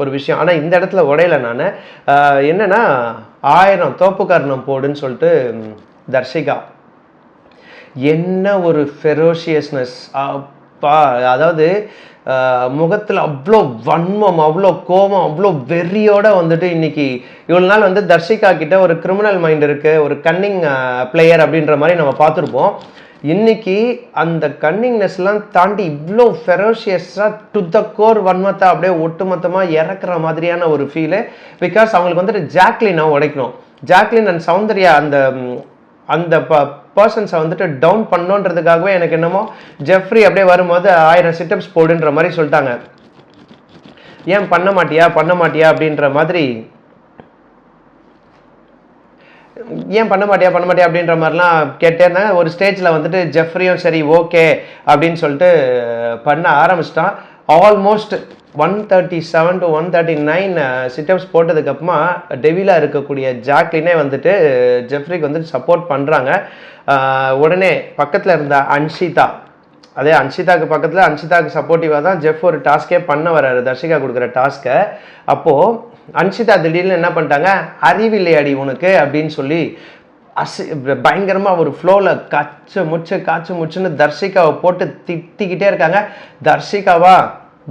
ஒரு விஷயம். ஆனால் இந்த இடத்துல உடையில நான் என்னென்னா 1000 தோப்பு காரணம் போடுன்னு சொல்லிட்டு தர்ஷிகா என்ன ஒரு ஃபெரோஷியஸ்னஸ் அப்பா. அதாவது முகத்தில் அவ்வளோ வன்மம், அவ்வளோ கோபம், அவ்வளோ வெறியோட வந்துட்டு இன்னைக்கு இவ்வளோ நாள் வந்து தர்ஷிகா கிட்ட ஒரு கிரிமினல் மைண்ட் இருக்குது, ஒரு கன்னிங் பிளேயர் அப்படின்ற மாதிரி நம்ம பார்த்துருப்போம். இன்னைக்கு அந்த கன்னிங்னஸ்லாம் தாண்டி இவ்வளோ ஃபெரோஷியஸாக டு த கோர் வன்மத்தை அப்படியே ஒட்டுமொத்தமாக இறக்குற மாதிரியான ஒரு ஃபீலு. பிகாஸ் அவங்களுக்கு வந்துட்டு ஜாக்லினை உடைக்கணும். ஜாக்லின் அண்ட் சௌந்தர்யா அந்த பர்சன்ஸை வந்துட்டு டவுன் பண்ணோன்றதுக்காகவே எனக்கு என்னமோ ஜெஃப்ரி அப்படியே வரும்போது 1000 சிட்டப்ஸ் போடுன்ற மாதிரி சொல்லிட்டாங்க. ஏன் பண்ண மாட்டியா அப்படின்ற மாதிரி, ஏன் பண்ண மாட்டியா அப்படின்ற மாதிரிலாம் கேட்டே இருந்தாங்க. ஒரு ஸ்டேஜில் வந்துட்டு ஜெஃப்ரியும் சரி ஓகே அப்படின்னு சொல்லிட்டு பண்ண ஆரம்பிச்சிட்டான். ஆல்மோஸ்ட் 137 to 139 சிட்டப்ஸ் போட்டதுக்கப்புறமா டெவிலாக இருக்கக்கூடிய ஜாக்லினே வந்துட்டு ஜெஃப்ரிக்கு வந்துட்டு சப்போர்ட் பண்ணுறாங்க. உடனே பக்கத்தில் இருந்த அன்ஷிதாக்கு பக்கத்தில் அன்ஷிதாவுக்கு சப்போர்ட்டிவாக தான் ஜெஃப் ஒரு டாஸ்கே பண்ண வர்றாரு, தர்ஷிகா கொடுக்குற டாஸ்க்கை. அப்போது அன்ஷிதா திடீர்னு என்ன பண்ணிட்டாங்க, அறிவில்லையாடி உனக்கு அப்படின்னு சொல்லி பயங்கரமாக ஒரு ஃப்ளோவில் காய்ச்சி முச்சுன்னு தர்ஷிகாவை போட்டு திட்டிக்கிட்டே இருக்காங்க. தர்ஷிகாவா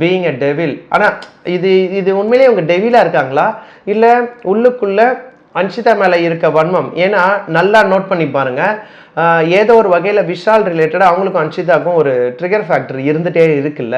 பீயிங் எ டெவில். ஆனால் இது உண்மையிலேயே அவங்க டெவிலாக இருக்காங்களா இல்லை உள்ளுக்குள்ளே அன்ஷிதா மேலே இருக்க வன்மம்? ஏன்னா நல்லா நோட் பண்ணி பாருங்க, ஏதோ ஒரு வகையில் விஷால் ரிலேட்டடாக அவங்களுக்கும் அன்ஷிதாவுக்கும் ஒரு ட்ரிகர் ஃபேக்டர் இருந்துகிட்டே இருக்குல்ல.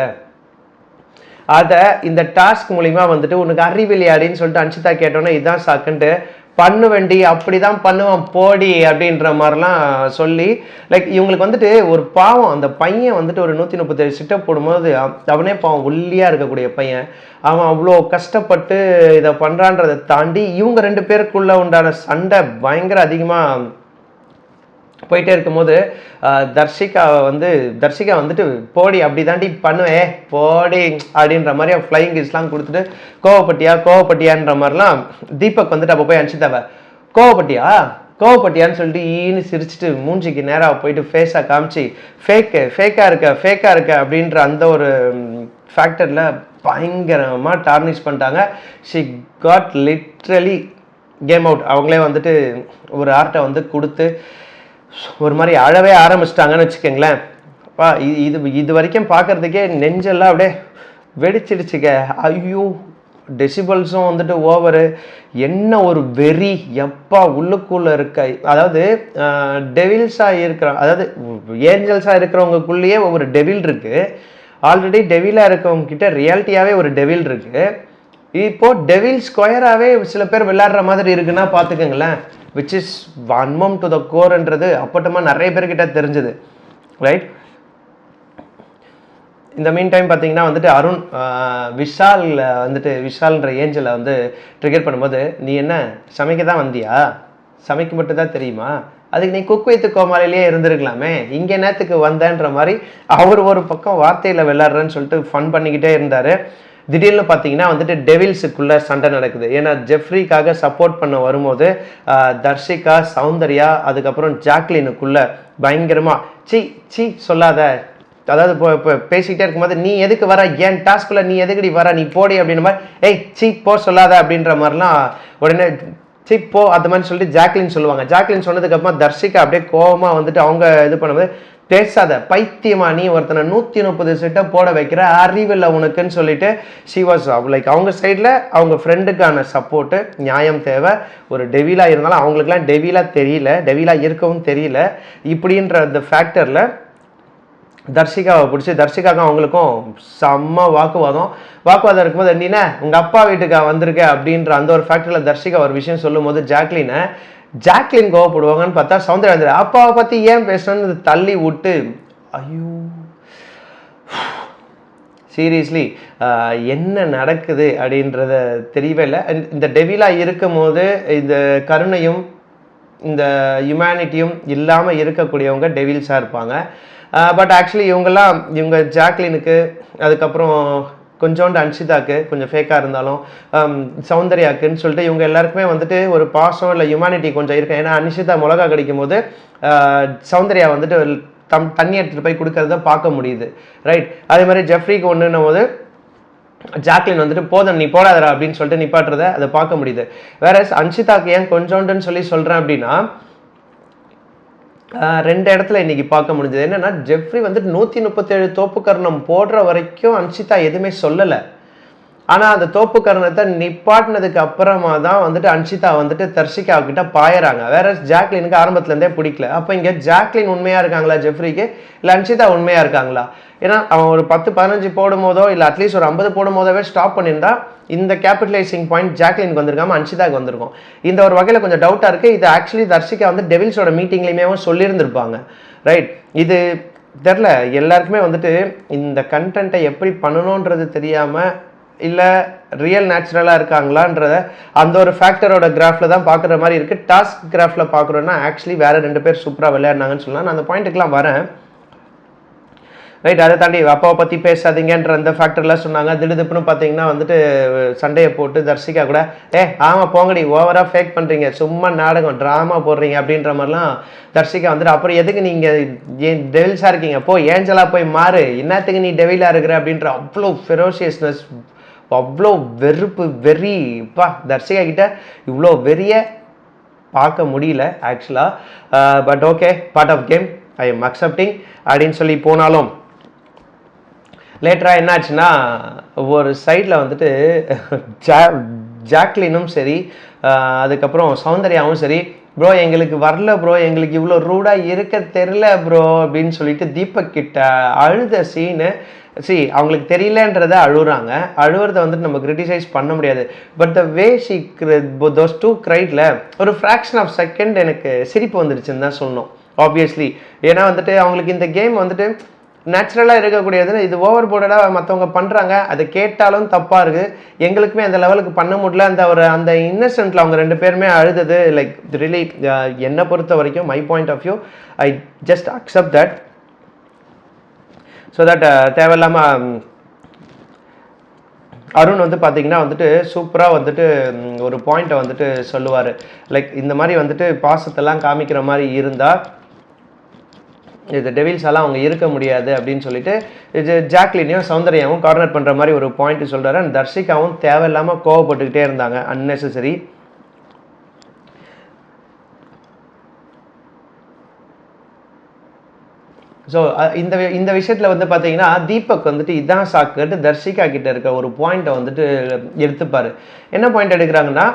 அதை இந்த டாஸ்க் மூலிமா வந்துட்டு உனக்கு அறிவில்லையாடின்னு சொல்லிட்டு அன்ஷிதா கேட்டோன்னே இதுதான் சாக்குன்ட்டு பண்ணு வேண்டி அப்படிதான் பண்ணுவான் போடி அப்படின்ற மாதிரிலாம் சொல்லி லைக் இவங்களுக்கு வந்துட்டு ஒரு பாவம். அந்த பையன் வந்துட்டு ஒரு 137 சிட்டப் போடும்போது அவனே பாவம் ஒல்லியாக இருக்கக்கூடிய பையன், அவன் அவ்வளோ கஷ்டப்பட்டு இதை பண்ணுறான்றதை தாண்டி இவங்க 2 பேருக்குள்ள உண்டான சண்டை பயங்கர அதிகமாக போயிட்டே இருக்கும்போது தர்ஷிகா வந்துட்டு போடி அப்படி தாண்டி பண்ணுவேன் போடி அப்படின்ற மாதிரி ஃப்ளைங் கிஸ்லாம் கொடுத்துட்டு கோவப்பட்டியான்ற மாதிரிலாம் தீபக் வந்துட்டு அப்போ போய் அன்ஷிதாவை கோவப்பட்டியான்னு சொல்லிட்டு ஈன்னு சிரிச்சுட்டு மூஞ்சிக்கு நேராக போயிட்டு ஃபேஸாக காமிச்சு ஃபேக்காக இருக்க அப்படின்ற அந்த ஒரு ஃபேக்டரில் பயங்கரமாக டார்னிஷ் பண்ணிட்டாங்க. She got literally came out. அவங்களே வந்துட்டு ஒரு ஆர்ட்டை வந்து கொடுத்து ஒரு மாதிரி அழவே ஆரம்பிச்சிட்டாங்கன்னு வச்சுக்கோங்களேன். இது வரைக்கும் பார்க்குறதுக்கே நெஞ்செல்லாம் அப்படியே வெடிச்சிடுச்சுக்க. ஐயோ, டெசிபல்ஸும் வந்துட்டு ஓவரு. என்ன ஒரு வெறி எப்பா உள்ளுக்குள்ளே இருக்க. அதாவது டெவில்ஸாக அதாவது ஏஞ்சல்ஸாக இருக்கிறவங்களுக்குள்ளேயே ஒரு டெவில் இருக்குது. ஆல்ரெடி டெவிலாக இருக்கவங்க கிட்ட ரியாலிட்டியாகவே ஒரு டெவில் இருக்குது. இப்போது டெவில் ஸ்கொயராகவே சில பேர் விளையாடுற மாதிரி இருக்குன்னா பார்த்துக்கோங்களேன். Which is Vanmam to the கோர்ன்றது அப்பட்டமாக நிறைய பேர்கிட்ட தெரிஞ்சுது, ரைட்? இந்த மீன் டைம் பார்த்தீங்கன்னா வந்துட்டு அருண் விஷால்ன்ற ஏஞ்சலை வந்து ட்ரிகர் பண்ணும்போது, நீ என்ன சமைக்க தான் வந்தியா, சமைக்க மட்டும் தான் தெரியுமா, அதுக்கு நீ குக் வைத்து கோமாளிலேயே இருந்திருக்கலாமே, இங்கே நேரத்துக்கு வந்தேன்ற மாதிரி அவர் ஒரு பக்கம் வார்த்தையில் விளையாடுறேன்னு சொல்லிட்டு ஃபன் பண்ணிக்கிட்டே இருந்தார். திடீர்னு பார்த்தீங்கன்னா வந்துட்டு டெவில்ஸுக்குள்ளே சண்டை நடக்குது. ஏன்னா ஜெஃப்ரிக்காக சப்போர்ட் பண்ண வரும்போது தர்ஷிகா, சௌந்தர்யா, அதுக்கப்புறம் ஜாக்லினுக்குள்ளே பயங்கரமாக சி சொல்லாத, அதாவது இப்போ பேசிக்கிட்டே இருக்கும்போது நீ எதுக்கு வர, ஏன் டாஸ்கில் நீ எதுக்கடி வர, நீ போடி அப்படின்ற மாதிரி, சி போ சொல்லாத அப்படின்ற மாதிரிலாம் உடனே சரி போ அந்த மாதிரி சொல்லிட்டு ஜாக்லின் சொல்லுவாங்க. ஜாக்லின் சொன்னதுக்கப்புறமா தர்ஷிகா அப்படியே கோபமாக வந்துட்டு அவங்க இது பண்ணும்போது, பேசாத பைத்தியமா நீ ஒருத்தனை 130 செட்டை போட வைக்கிற அறிவில்லை உனக்குன்னு சொல்லிட்டு ஷி வாஸ் லைக் அவங்க சைடில் அவங்க ஃப்ரெண்டுக்கான சப்போர்ட்டு நியாயம் தேவை. ஒரு டெவிலாக இருந்தாலும் அவங்களுக்குலாம் டெவிலாக தெரியல, டெவிலாக இருக்கவும் தெரியல. இப்படின்ற அந்த ஃபேக்டரில் தர்ஷிகாவை பிடிச்சி தர்ஷிகாவுக்கும் அவங்களுக்கும் செம்ம வாக்குவாதம் இருக்கும்போது நீனா உங்கள் அப்பா வீட்டுக்கா வந்திருக்க அப்படின்ற அந்த ஒரு ஃபேக்டரியில் தர்ஷிகா ஒரு விஷயம் சொல்லும் போது ஜாக்லின் கோவப்படுவாங்கன்னு பார்த்தா சௌந்தர்யா வந்து அப்பாவை பற்றி ஏன் பேசணும்னு தள்ளி விட்டு ஐயோ சீரியஸ்லி என்ன நடக்குது அப்படின்றத தெரியவே இல்லை. இந்த டெவிலாக இருக்கும் போது இந்த கருணையும் இந்த ஹியூமனிட்டியும் இல்லாமல் இருக்கக்கூடியவங்க டெவில்ஸாக இருப்பாங்க. பட் ஆக்சுவலி இவங்க ஜாக்லினுக்கு அதுக்கப்புறம் கொஞ்சோண்டு அன்ஷிதாக்கு கொஞ்சம் ஃபேக்காக இருந்தாலும் சௌந்தர்யாக்குன்னு சொல்லிட்டு இவங்க எல்லாருக்குமே வந்துட்டு ஒரு பாசம் இல்லை ஹியூமனிட்டி கொஞ்சம் இருக்கு. ஏன்னா அன்ஷிதா மிளகா கடிக்கும் போது சௌந்தர்யா வந்துட்டு தண்ணி எடுத்துகிட்டு போய் கொடுக்கறத பார்க்க முடியுது, ரைட்? அதே மாதிரி ஜெஃப்ரிக்கு ஒன்றுன்னும் போது ஜாக்லின் வந்துட்டு போதும் நீ போடாதரா அப்படின்னு சொல்லிட்டு நிப்பாட்டுறத அதை பார்க்க முடியுது. வேற அன்ஷிதாக்கு ஏன் கொஞ்சோண்டுன்னு சொல்கிறேன் அப்படின்னா 2 இடத்துல இன்னைக்கு பார்க்க முடிஞ்சது. என்னன்னா ஜெஃப்ரி வந்துட்டு 137 தோப்புக்கரணம் போடுற வரைக்கும் அன்ஷிதா எதுவுமே சொல்லலை. ஆனால் அந்த தோப்புக்கரணத்தை நிப்பாட்டினதுக்கு அப்புறமா தான் வந்துட்டு அன்ஷிதா வந்துட்டு தர்ஷிகா கிட்ட பாயறாங்க. வேற ஜாக்லினுக்கு ஆரம்பத்துலேருந்தே பிடிக்கல. அப்போ இங்கே ஜாக்லின் உண்மையாக இருக்காங்களா ஜெஃப்ரிக்கு, இல்லை அன்ஷிதா உண்மையாக இருக்காங்களா? ஏன்னா அவன் ஒரு 10-15 போடும் போதோ இல்லை அட்லீஸ்ட் ஒரு 50 போடும் போதோவே ஸ்டாப் பண்ணியிருந்தா இந்த கேபிட்டலைசிங் பாயிண்ட் ஜாக்லினுக்கு வந்திருக்காம அன்ஷிதாக்கு வந்திருக்கும். இந்த ஒரு வகையில் கொஞ்சம் டவுட்டாக இருக்குது. இது ஆக்சுவலி தர்ஷிகா வந்து டெவில்ஸோட மீட்டிங்லேயுமே சொல்லியிருந்திருப்பாங்க, ரைட்? இது தெரில, எல்லாருக்குமே வந்துட்டு இந்த கண்டென்ட்டை எப்படி பண்ணணுன்றது தெரியாமல் இல்லை ரியல் நேச்சுரலாக இருக்காங்களான்றத அந்த ஒரு ஃபேக்டரோட கிராஃபில் தான் பார்க்குற மாதிரி இருக்குது. டாஸ்க் கிராஃபில் பார்க்குறோன்னா ஆக்சுவலி வேறு 2 பேர் சூப்பராக விளையாடினாங்கன்னு சொல்லலாம். நான் அந்த பாயிண்ட்டுக்கெலாம் வரேன், ரைட்? அதை தாண்டி அப்பாவை பற்றி பேசாதீங்கன்ற அந்த ஃபேக்டர்லாம் சொன்னாங்க. திடுதுப்புன்னு பார்த்தீங்கன்னா வந்துட்டு சண்டையை போட்டு தர்ஷிகா கூட ஆமாம் போங்கடி ஓவராக ஃபேக் பண்ணுறீங்க, சும்மா நாடகம் ட்ராமா போடுறீங்க அப்படின்ற மாதிரிலாம் தர்ஷிகா வந்துட்டு அப்புறம் எதுக்கு நீங்கள் ஏன் டெவில்ஸாக இருக்கீங்க, போ ஏஞ்சலாக போய் மாறு, என்னத்துக்கு நீ டெவிலாக இருக்கிற அப்படின்ற அவ்வளோ ஃபெரோஷியஸ்னஸ், அவ்வளோ வெறுப்பு வெறிப்பா தர்ஷிகா கிட்ட இவ்வளோ வெறிய பார்க்க முடியல ஆக்சுவலாக. But okay, part of game, I am accepting அப்படின்னு சொல்லி போனாலும் லேட்டராக என்னாச்சுன்னா ஒரு சைடில் வந்துட்டு ஜாக்லினும் சரி அதுக்கப்புறம் சௌந்தர்யாவும் சரி, ப்ரோ எங்களுக்கு வரல ப்ரோ, எங்களுக்கு இவ்வளோ ரூடாக இருக்க தெரில ப்ரோ அப்படின்னு சொல்லிட்டு தீபக் கிட்ட அழுத சீனு. அவங்களுக்கு தெரியலன்றதை அழுகுறாங்க. அழுவுறதை வந்துட்டு நம்ம கிரிட்டிசைஸ் பண்ண முடியாது. But the way she does to கிரைட்ல ஒரு ஃப்ராக்ஷன் ஆஃப் செகண்ட் எனக்கு சிரிப்பு வந்துடுச்சுன்னு தான் சொல்லணும் ஆப்வியஸ்லி. ஏன்னா வந்துட்டு அவங்களுக்கு இந்த கேம் வந்துட்டு நேச்சுரலாக இருக்கக்கூடியது, இது ஓவர் போர்டடாக மற்றவங்க பண்ணுறாங்க, அதை கேட்டாலும் தப்பாக இருக்குது, எங்களுக்குமே அந்த லெவலுக்கு பண்ண முடியல. அந்த இன்னசென்ட்டில் அவங்க 2 பேருமே அழுதது லைக் ரியலி என்னை பொறுத்த வரைக்கும் my point of view I just accept that. So that தேவையில்லாமல் அருண் வந்து பார்த்தீங்கன்னா வந்துட்டு சூப்பராக வந்துட்டு ஒரு பாயிண்ட்டை வந்துட்டு சொல்லுவார், லைக் இந்த மாதிரி வந்துட்டு பாசத்தெல்லாம் காமிக்கிற மாதிரி இருந்தால் இது டெவில்ஸாலாம் அவங்க இருக்க முடியாது அப்படின்னு சொல்லிட்டு இது ஜாக்லினையும் சௌந்தர்யாவும் கார்னர் பண்ணுற மாதிரி ஒரு பாயிண்ட் சொல்கிறாரு. அண்ட் தர்ஷிகாவும் தேவையில்லாமல் கோவப்பட்டுக்கிட்டே இருந்தாங்க, அன்னெசரி. ஸோ இந்த விஷயத்தில் வந்து பார்த்தீங்கன்னா தீபக் வந்துட்டு இதான் சாக்குட்டு தர்ஷிகா கிட்ட இருக்க ஒரு பாயிண்ட்டை வந்துட்டு எடுத்துப்பார். என்ன பாயிண்ட் எடுக்கிறாங்கன்னா,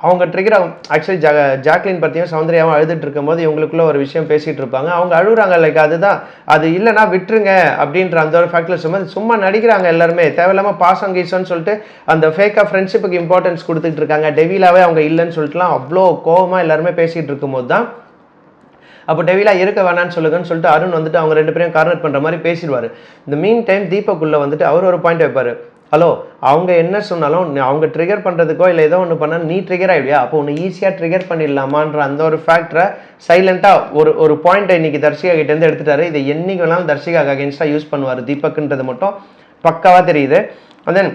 அவங்க ட்ரிகர் ஆகும். ஆக்சுவலி ஜாக்லின் பற்றியும் சௌந்தர்யாவும் அழுதுட்டு இருக்கும்போது இவங்களுக்குள்ள ஒரு விஷயம் பேசிகிட்டு இருப்பாங்க, அவங்க அழுகுறாங்க, லைக் அதுதான் அது இல்லைனா விட்டுருங்க அப்படின்ற அந்த ஒரு ஃபேக்டில் சொல்லும்போது சும்மா நடிக்கிறாங்க எல்லாருமே, தேவையில்லாமல் பாசம் கீசன்னு சொல்லிட்டு அந்த ஃபேக்காக ஃப்ரெண்ட்ஷிப்புக்கு இம்பார்ட்டன்ஸ் கொடுத்துட்டு இருக்காங்க, டெவிலாவே அவங்க இல்லைன்னு சொல்லிட்டுலாம் அவ்வளோ கோவமாக எல்லாருமே பேசிகிட்டு இருக்கும்போது தான் அப்போ டெவிலாக இருக்க வேணான்னு சொல்லுங்கன்னு சொல்லிட்டு அருண் வந்துட்டு அவங்க 2 பேரையும் கார்னர் பண்ணுற மாதிரி பேசிடுவார். இந்த மீன் டைம் தீபக்குள்ளே வந்துட்டு அவர் ஒரு பாயிண்ட் வைப்பார், ஹலோ அவங்க என்ன சொன்னாலும் அவங்க ட்ரிகர் பண்ணுறதுக்கோ இல்லை ஏதோ ஒன்று பண்ணால் நீ ட்ரிகர் ஆகிடுவியா, அப்போ ஒன்று ஈஸியாக ட்ரிகர் பண்ணிடலாமான்ற அந்த ஒரு ஃபேக்டரை சைலண்ட்டாக ஒரு பாயிண்ட்டை இன்றைக்கி தர்ஷிகா கிட்டேருந்து எடுத்துட்டாரு. இதை என்றைக்கு வேணாலும் தர்ஷிகாக்கு அகேன்ஸ்டாக யூஸ் பண்ணுவார் தீபக்குன்றது மட்டும் பக்காவாக தெரியுது. அண்ட் தென்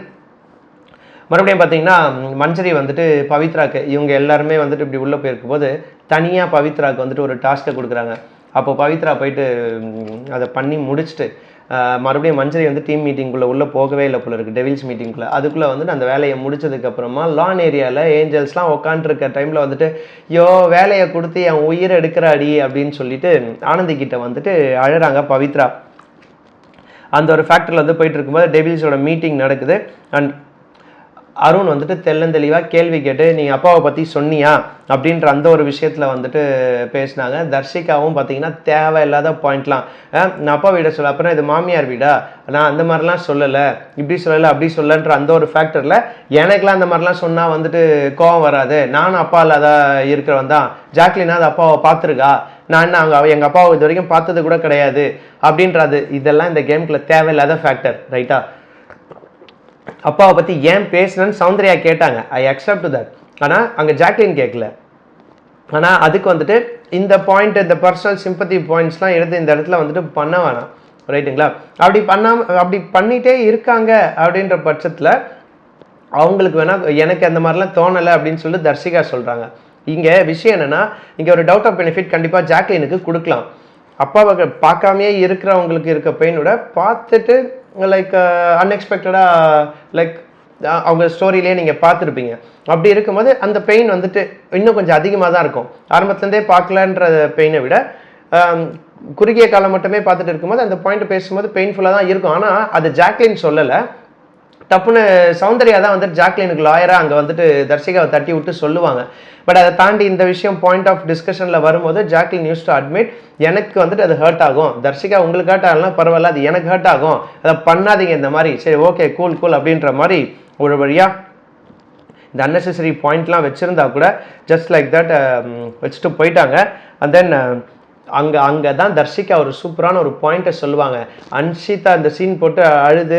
மறுபடியும் பார்த்தீங்கன்னா மஞ்சரி வந்துட்டு பவித்ராக்கு இவங்க எல்லாருமே வந்துட்டு இப்படி உள்ளே போயிருக்கும் போது தனியாக பவித்ராவுக்கு வந்துட்டு ஒரு டாஸ்க்கை கொடுக்குறாங்க. அப்போ பவித்ரா போயிட்டு அதை பண்ணி முடிச்சுட்டு மறுபடியும் மஞ்சரி வந்து டீம் மீட்டிங்குள்ளே உள்ளே போகவே இல்லை போல இருக்குது, டெவில்ஸ் மீட்டிங்குள்ளே. அதுக்குள்ளே வந்துட்டு அந்த வேலையை முடிச்சதுக்கப்புறமா லான் ஏரியாவில் ஏஞ்சல்ஸ்லாம் உட்காந்துருக்க டைமில் வந்துட்டு யோ வேலையை கொடுத்து என் உயிரை எடுக்கிறாடி அப்படின்னு சொல்லிட்டு ஆனந்தி கிட்ட வந்துட்டு அழறாங்க பவித்ரா. அந்த ஒரு ஃபேக்டரியில் வந்து போயிட்டு இருக்கும்போது டெவில்ஸோட மீட்டிங் நடக்குது. அண்ட் அருண் வந்துட்டு தெளிவாக கேள்வி கேட்டு நீங்கள் அப்பாவை பற்றி சொன்னியா அப்படின்ற அந்த ஒரு விஷயத்தில் வந்துட்டு பேசினாங்க. தர்ஷிகாவும் பார்த்தீங்கன்னா தேவையில்லாத பாயிண்ட்லாம், நான் அப்பா வீடை சொல்ல, அப்புறம் இது மாமியார் வீடா, நான் அந்த மாதிரிலாம் சொல்லலை, இப்படி சொல்லலை அப்படி சொல்லன்ற அந்த ஒரு ஃபேக்டரில் எனக்குலாம் அந்த மாதிரிலாம் சொன்னால் வந்துட்டு கோவம் வராது, நானும் அப்பா இல்லாத இருக்கிறவன் தான், ஜாக்லினா அது அப்பாவை பார்த்துருக்கா, நான் என்ன அவங்க எங்கள் அப்பாவை இது வரைக்கும் பார்த்தது கூட கிடையாது அப்படின்றது, இதெல்லாம் இந்த கேமுக்குள்ள தேவையில்லாத ஃபேக்டர். ரைட்டா? அப்பாவை பற்றி ஏன் பேசுனேன்னு சௌந்தர்யா கேட்டாங்க, ஐ அக்செப்ட் தட். ஆனால் அங்கே ஜாக்லின் கேட்கல. ஆனால் அதுக்கு வந்துட்டு இந்த பாயிண்ட், இந்த பர்சனல் சிம்பத்தி பாயிண்ட்ஸ்லாம் எடுத்து இந்த இடத்துல வந்துட்டு பண்ண வேணாம். ரைட்டுங்களா? அப்படி பண்ணிகிட்டே இருக்காங்க அப்படின்ற பட்சத்தில் அவங்களுக்கு வேணால் எனக்கு அந்த மாதிரிலாம் தோணலை அப்படின்னு சொல்லிட்டு தர்ஷிகா சொல்கிறாங்க. இங்கே விஷயம் என்னென்னா, இங்கே ஒரு டவுட் ஆஃப் பெனிஃபிட் கண்டிப்பாக ஜாக்லினுக்கு கொடுக்கலாம். அப்பாவை பார்க்காமையே இருக்கிறவங்களுக்கு இருக்க பெயினோட பார்த்துட்டு லைக் அன்எக்ஸ்பெக்டடாக லைக் அவங்க ஸ்டோரியிலே நீங்கள் பார்த்துருப்பீங்க. அப்படி இருக்கும்போது அந்த பெயின் வந்துட்டு இன்னும் கொஞ்சம் அதிகமாக தான் இருக்கும். ஆரம்பத்துலேருந்தே பார்க்கலன்ற பெயினை விட குறுகிய காலம் மட்டுமே பார்த்துட்டு இருக்கும்போது அந்த பாயிண்ட் பேசும்போது பெயின்ஃபுல்லாக தான் இருக்கும். ஆனால் அது ஜாக்லின் சொல்லலை, டப்புன்னு சௌந்தர்யா தான் வந்துட்டு ஜாக்லினுக்கு லாயராக அங்கே வந்துட்டு தர்ஷிகாவை தட்டி விட்டு சொல்லுவாங்க. பட் அதை தாண்டி இந்த விஷயம் பாயிண்ட் ஆஃப் டிஸ்கஷனில் வரும்போது ஜாக்லின் யூஸ் டு அட்மிட், எனக்கு வந்துட்டு அது ஹர்ட் ஆகும், தர்ஷிகா உங்களுக்கு ஹர்ட் ஆகலாம் பரவாயில்ல, அது எனக்கு ஹர்ட் ஆகும், அதை பண்ணாதீங்க இந்த மாதிரி, சரி ஓகே கூல் அப்படின்ற மாதிரி ஒரு வழியாக இந்த அன்னெசரி பாயிண்ட்லாம் வச்சுருந்தா கூட ஜஸ்ட் லைக் தட் வச்சுட்டு போயிட்டாங்க. அண்ட் தென் அங்கே தான் தர்ஷிகா ஒரு சூப்பரான ஒரு பாயிண்ட்டை சொல்லுவாங்க. அன்ஷிதா இந்த சீன் போட்டு அழுது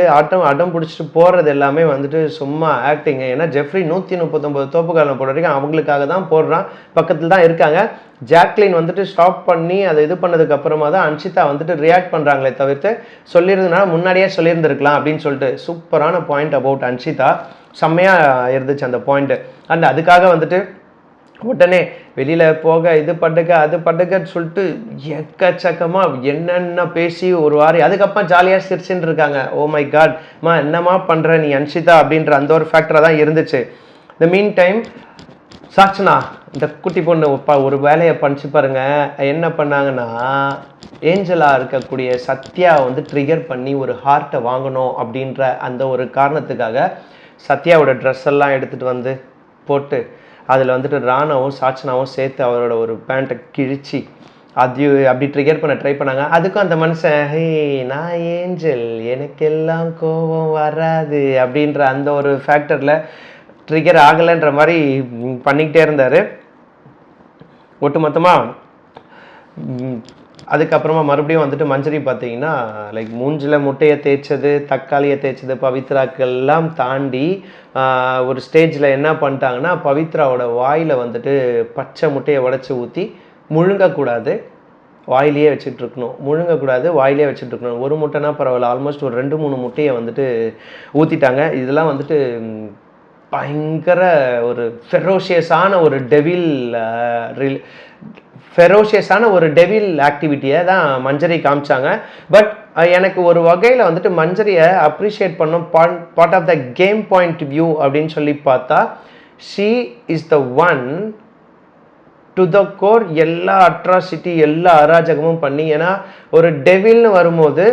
அடம் பிடிச்சிட்டு போகிறது எல்லாமே வந்துட்டு சும்மா ஆக்டிங்க. ஏன்னா ஜெஃப்ரி 139 தோப்புக்காலம் போட வரைக்கும் அவங்களுக்காக தான் போடுறான், பக்கத்தில் தான் இருக்காங்க. ஜாக்லின் வந்துட்டு ஸ்டாப் பண்ணி அதை இது பண்ணதுக்கு அப்புறமா தான் அன்ஷிதா வந்துட்டு ரியாக்ட் பண்ணுறாங்களே தவிர்த்து சொல்லியிருந்தனால முன்னாடியே சொல்லியிருந்திருக்கலாம் அப்படின்னு சொல்லிட்டு சூப்பரான பாயிண்ட் அபவுட் அன்ஷிதா. செம்மையாக இருந்துச்சு அந்த பாயிண்ட்டு. அண்ட் அதுக்காக வந்துட்டு உடனே வெளியில் போக இது பண்ணுங்க அது பண்ணுங்கன்னு சொல்லிட்டு எக்கச்சக்கமாக என்னென்ன பேசி ஒரு வாரம் அதுக்கப்புறம் ஜாலியாக சிரிச்சுன்னு இருக்காங்க. ஓ மை காட் மா என்னம்மா பண்ணுற நீ அன்ஷிதா அப்படின்ற அந்த ஒரு ஃபேக்டராக தான் இருந்துச்சு. இந்த மீன் டைம் சாட்சனா இந்த குட்டி பொண்ணு ஒரு வேலையை பண்ணிச்சு பாருங்க. என்ன பண்ணாங்கன்னா, ஏஞ்சலாக இருக்கக்கூடிய சத்யா வந்து ட்ரிகர் பண்ணி ஒரு ஹார்ட்டை வாங்கணும் அப்படின்ற அந்த ஒரு காரணத்துக்காக சத்யாவோட ட்ரெஸ் எல்லாம் எடுத்துகிட்டு வந்து போட்டு அதில் வந்துட்டு ராணாவும் சாட்சனாவும் சேர்த்து அவரோட ஒரு பேண்ட்டை கிழிச்சு அது அப்படி ட்ரிகர் பண்ண ட்ரை பண்ணாங்க. அதுக்கும் அந்த மனுஷன் ஹே நான் ஏஞ்சல் எனக்கெல்லாம் கோபம் வராது அப்படின்ற அந்த ஒரு ஃபேக்டரில் ட்ரிகர் ஆகலைன்ற மாதிரி பண்ணிக்கிட்டே இருந்தார். ஒட்டுமொத்தமாக அதுக்கப்புறமா மறுபடியும் வந்துட்டு மஞ்சரி பார்த்தீங்கன்னா லைக் மூஞ்சில் முட்டையை தேய்ச்சது, தக்காளியை தேய்ச்சது, பவித்ராக்கெல்லாம் தாண்டி ஒரு ஸ்டேஜில் என்ன பண்ணிட்டாங்கன்னா, பவித்ராவோட வாயில் வந்துட்டு பச்சை முட்டையை உடச்சி ஊற்றி முழுங்கக்கூடாது, வாயிலே வச்சுட்டு இருக்கணும், முழுங்கக்கூடாது வாயிலே வச்சுட்டு இருக்கணும். ஒரு முட்டைனா பரவாயில்ல, ஆல்மோஸ்ட் ஒரு 2-3 முட்டையை வந்துட்டு ஊற்றிட்டாங்க. இதெல்லாம் வந்துட்டு பயங்கர ஒரு ஃபெரோஷியஸான ஒரு டெவில் ஆக்டிவிட்டியை தான் மஞ்சரி காமிச்சாங்க. பட் எனக்கு ஒரு வகையில் வந்துட்டு மஞ்சரியை அப்ரிஷியேட் பண்ணோம். Part of the game point view அப்படின்னு சொல்லி பார்த்தா, she is the one to the core எல்லா அட்ராசிட்டி எல்லா அராஜகமும் பண்ணி. ஏன்னா ஒரு டெவில்னு வரும்போது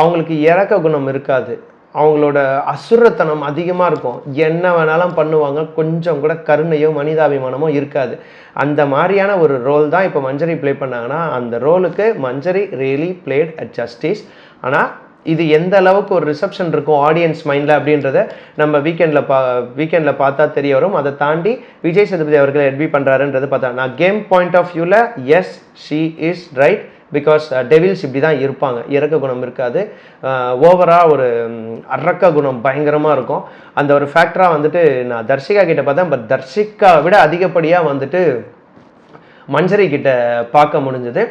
அவங்களுக்கு இறக்க குணம் இருக்காது, அவங்களோட அசுரத்தனம் அதிகமாக இருக்கும், என்ன வேணாலும் பண்ணுவாங்க, கொஞ்சம் கூட கருணையோ மனிதாபிமானமோ இருக்காது. அந்த மாதிரியான ஒரு ரோல் தான் இப்போ மஞ்சரி ப்ளே பண்ணாங்கன்னா, அந்த ரோலுக்கு மஞ்சரி ரியலி பிளேட் அட் ஜஸ்டிஸ். ஆனால் இது எந்த அளவுக்கு ஒரு ரிசப்ஷன் இருக்கும் ஆடியன்ஸ் மைண்டில் அப்படின்றத நம்ம வீக்கெண்டில் பார்த்தா தெரிய வரும். அதை தாண்டி விஜய் சேதுபதி அவர்கள் எட்வி பண்ணுறாருன்றது பார்த்தா, நான் கேம் பாயிண்ட் ஆஃப் வியூவில் yes she is right, because devils இப்படி தான் இருப்பாங்க, இறக்க குணம் இருக்காது, ஓவராக ஒரு அரக்க குணம் பயங்கரமாக இருக்கும். அந்த ஒரு ஃபேக்டராக வந்துட்டு நான் தர்ஷிகா கிட்ட பார்த்தேன். பட் தர்ஷிகா விட அதிகப்படியாக வந்துட்டு மஞ்சரி கிட்ட பார்க்க முடிஞ்சது.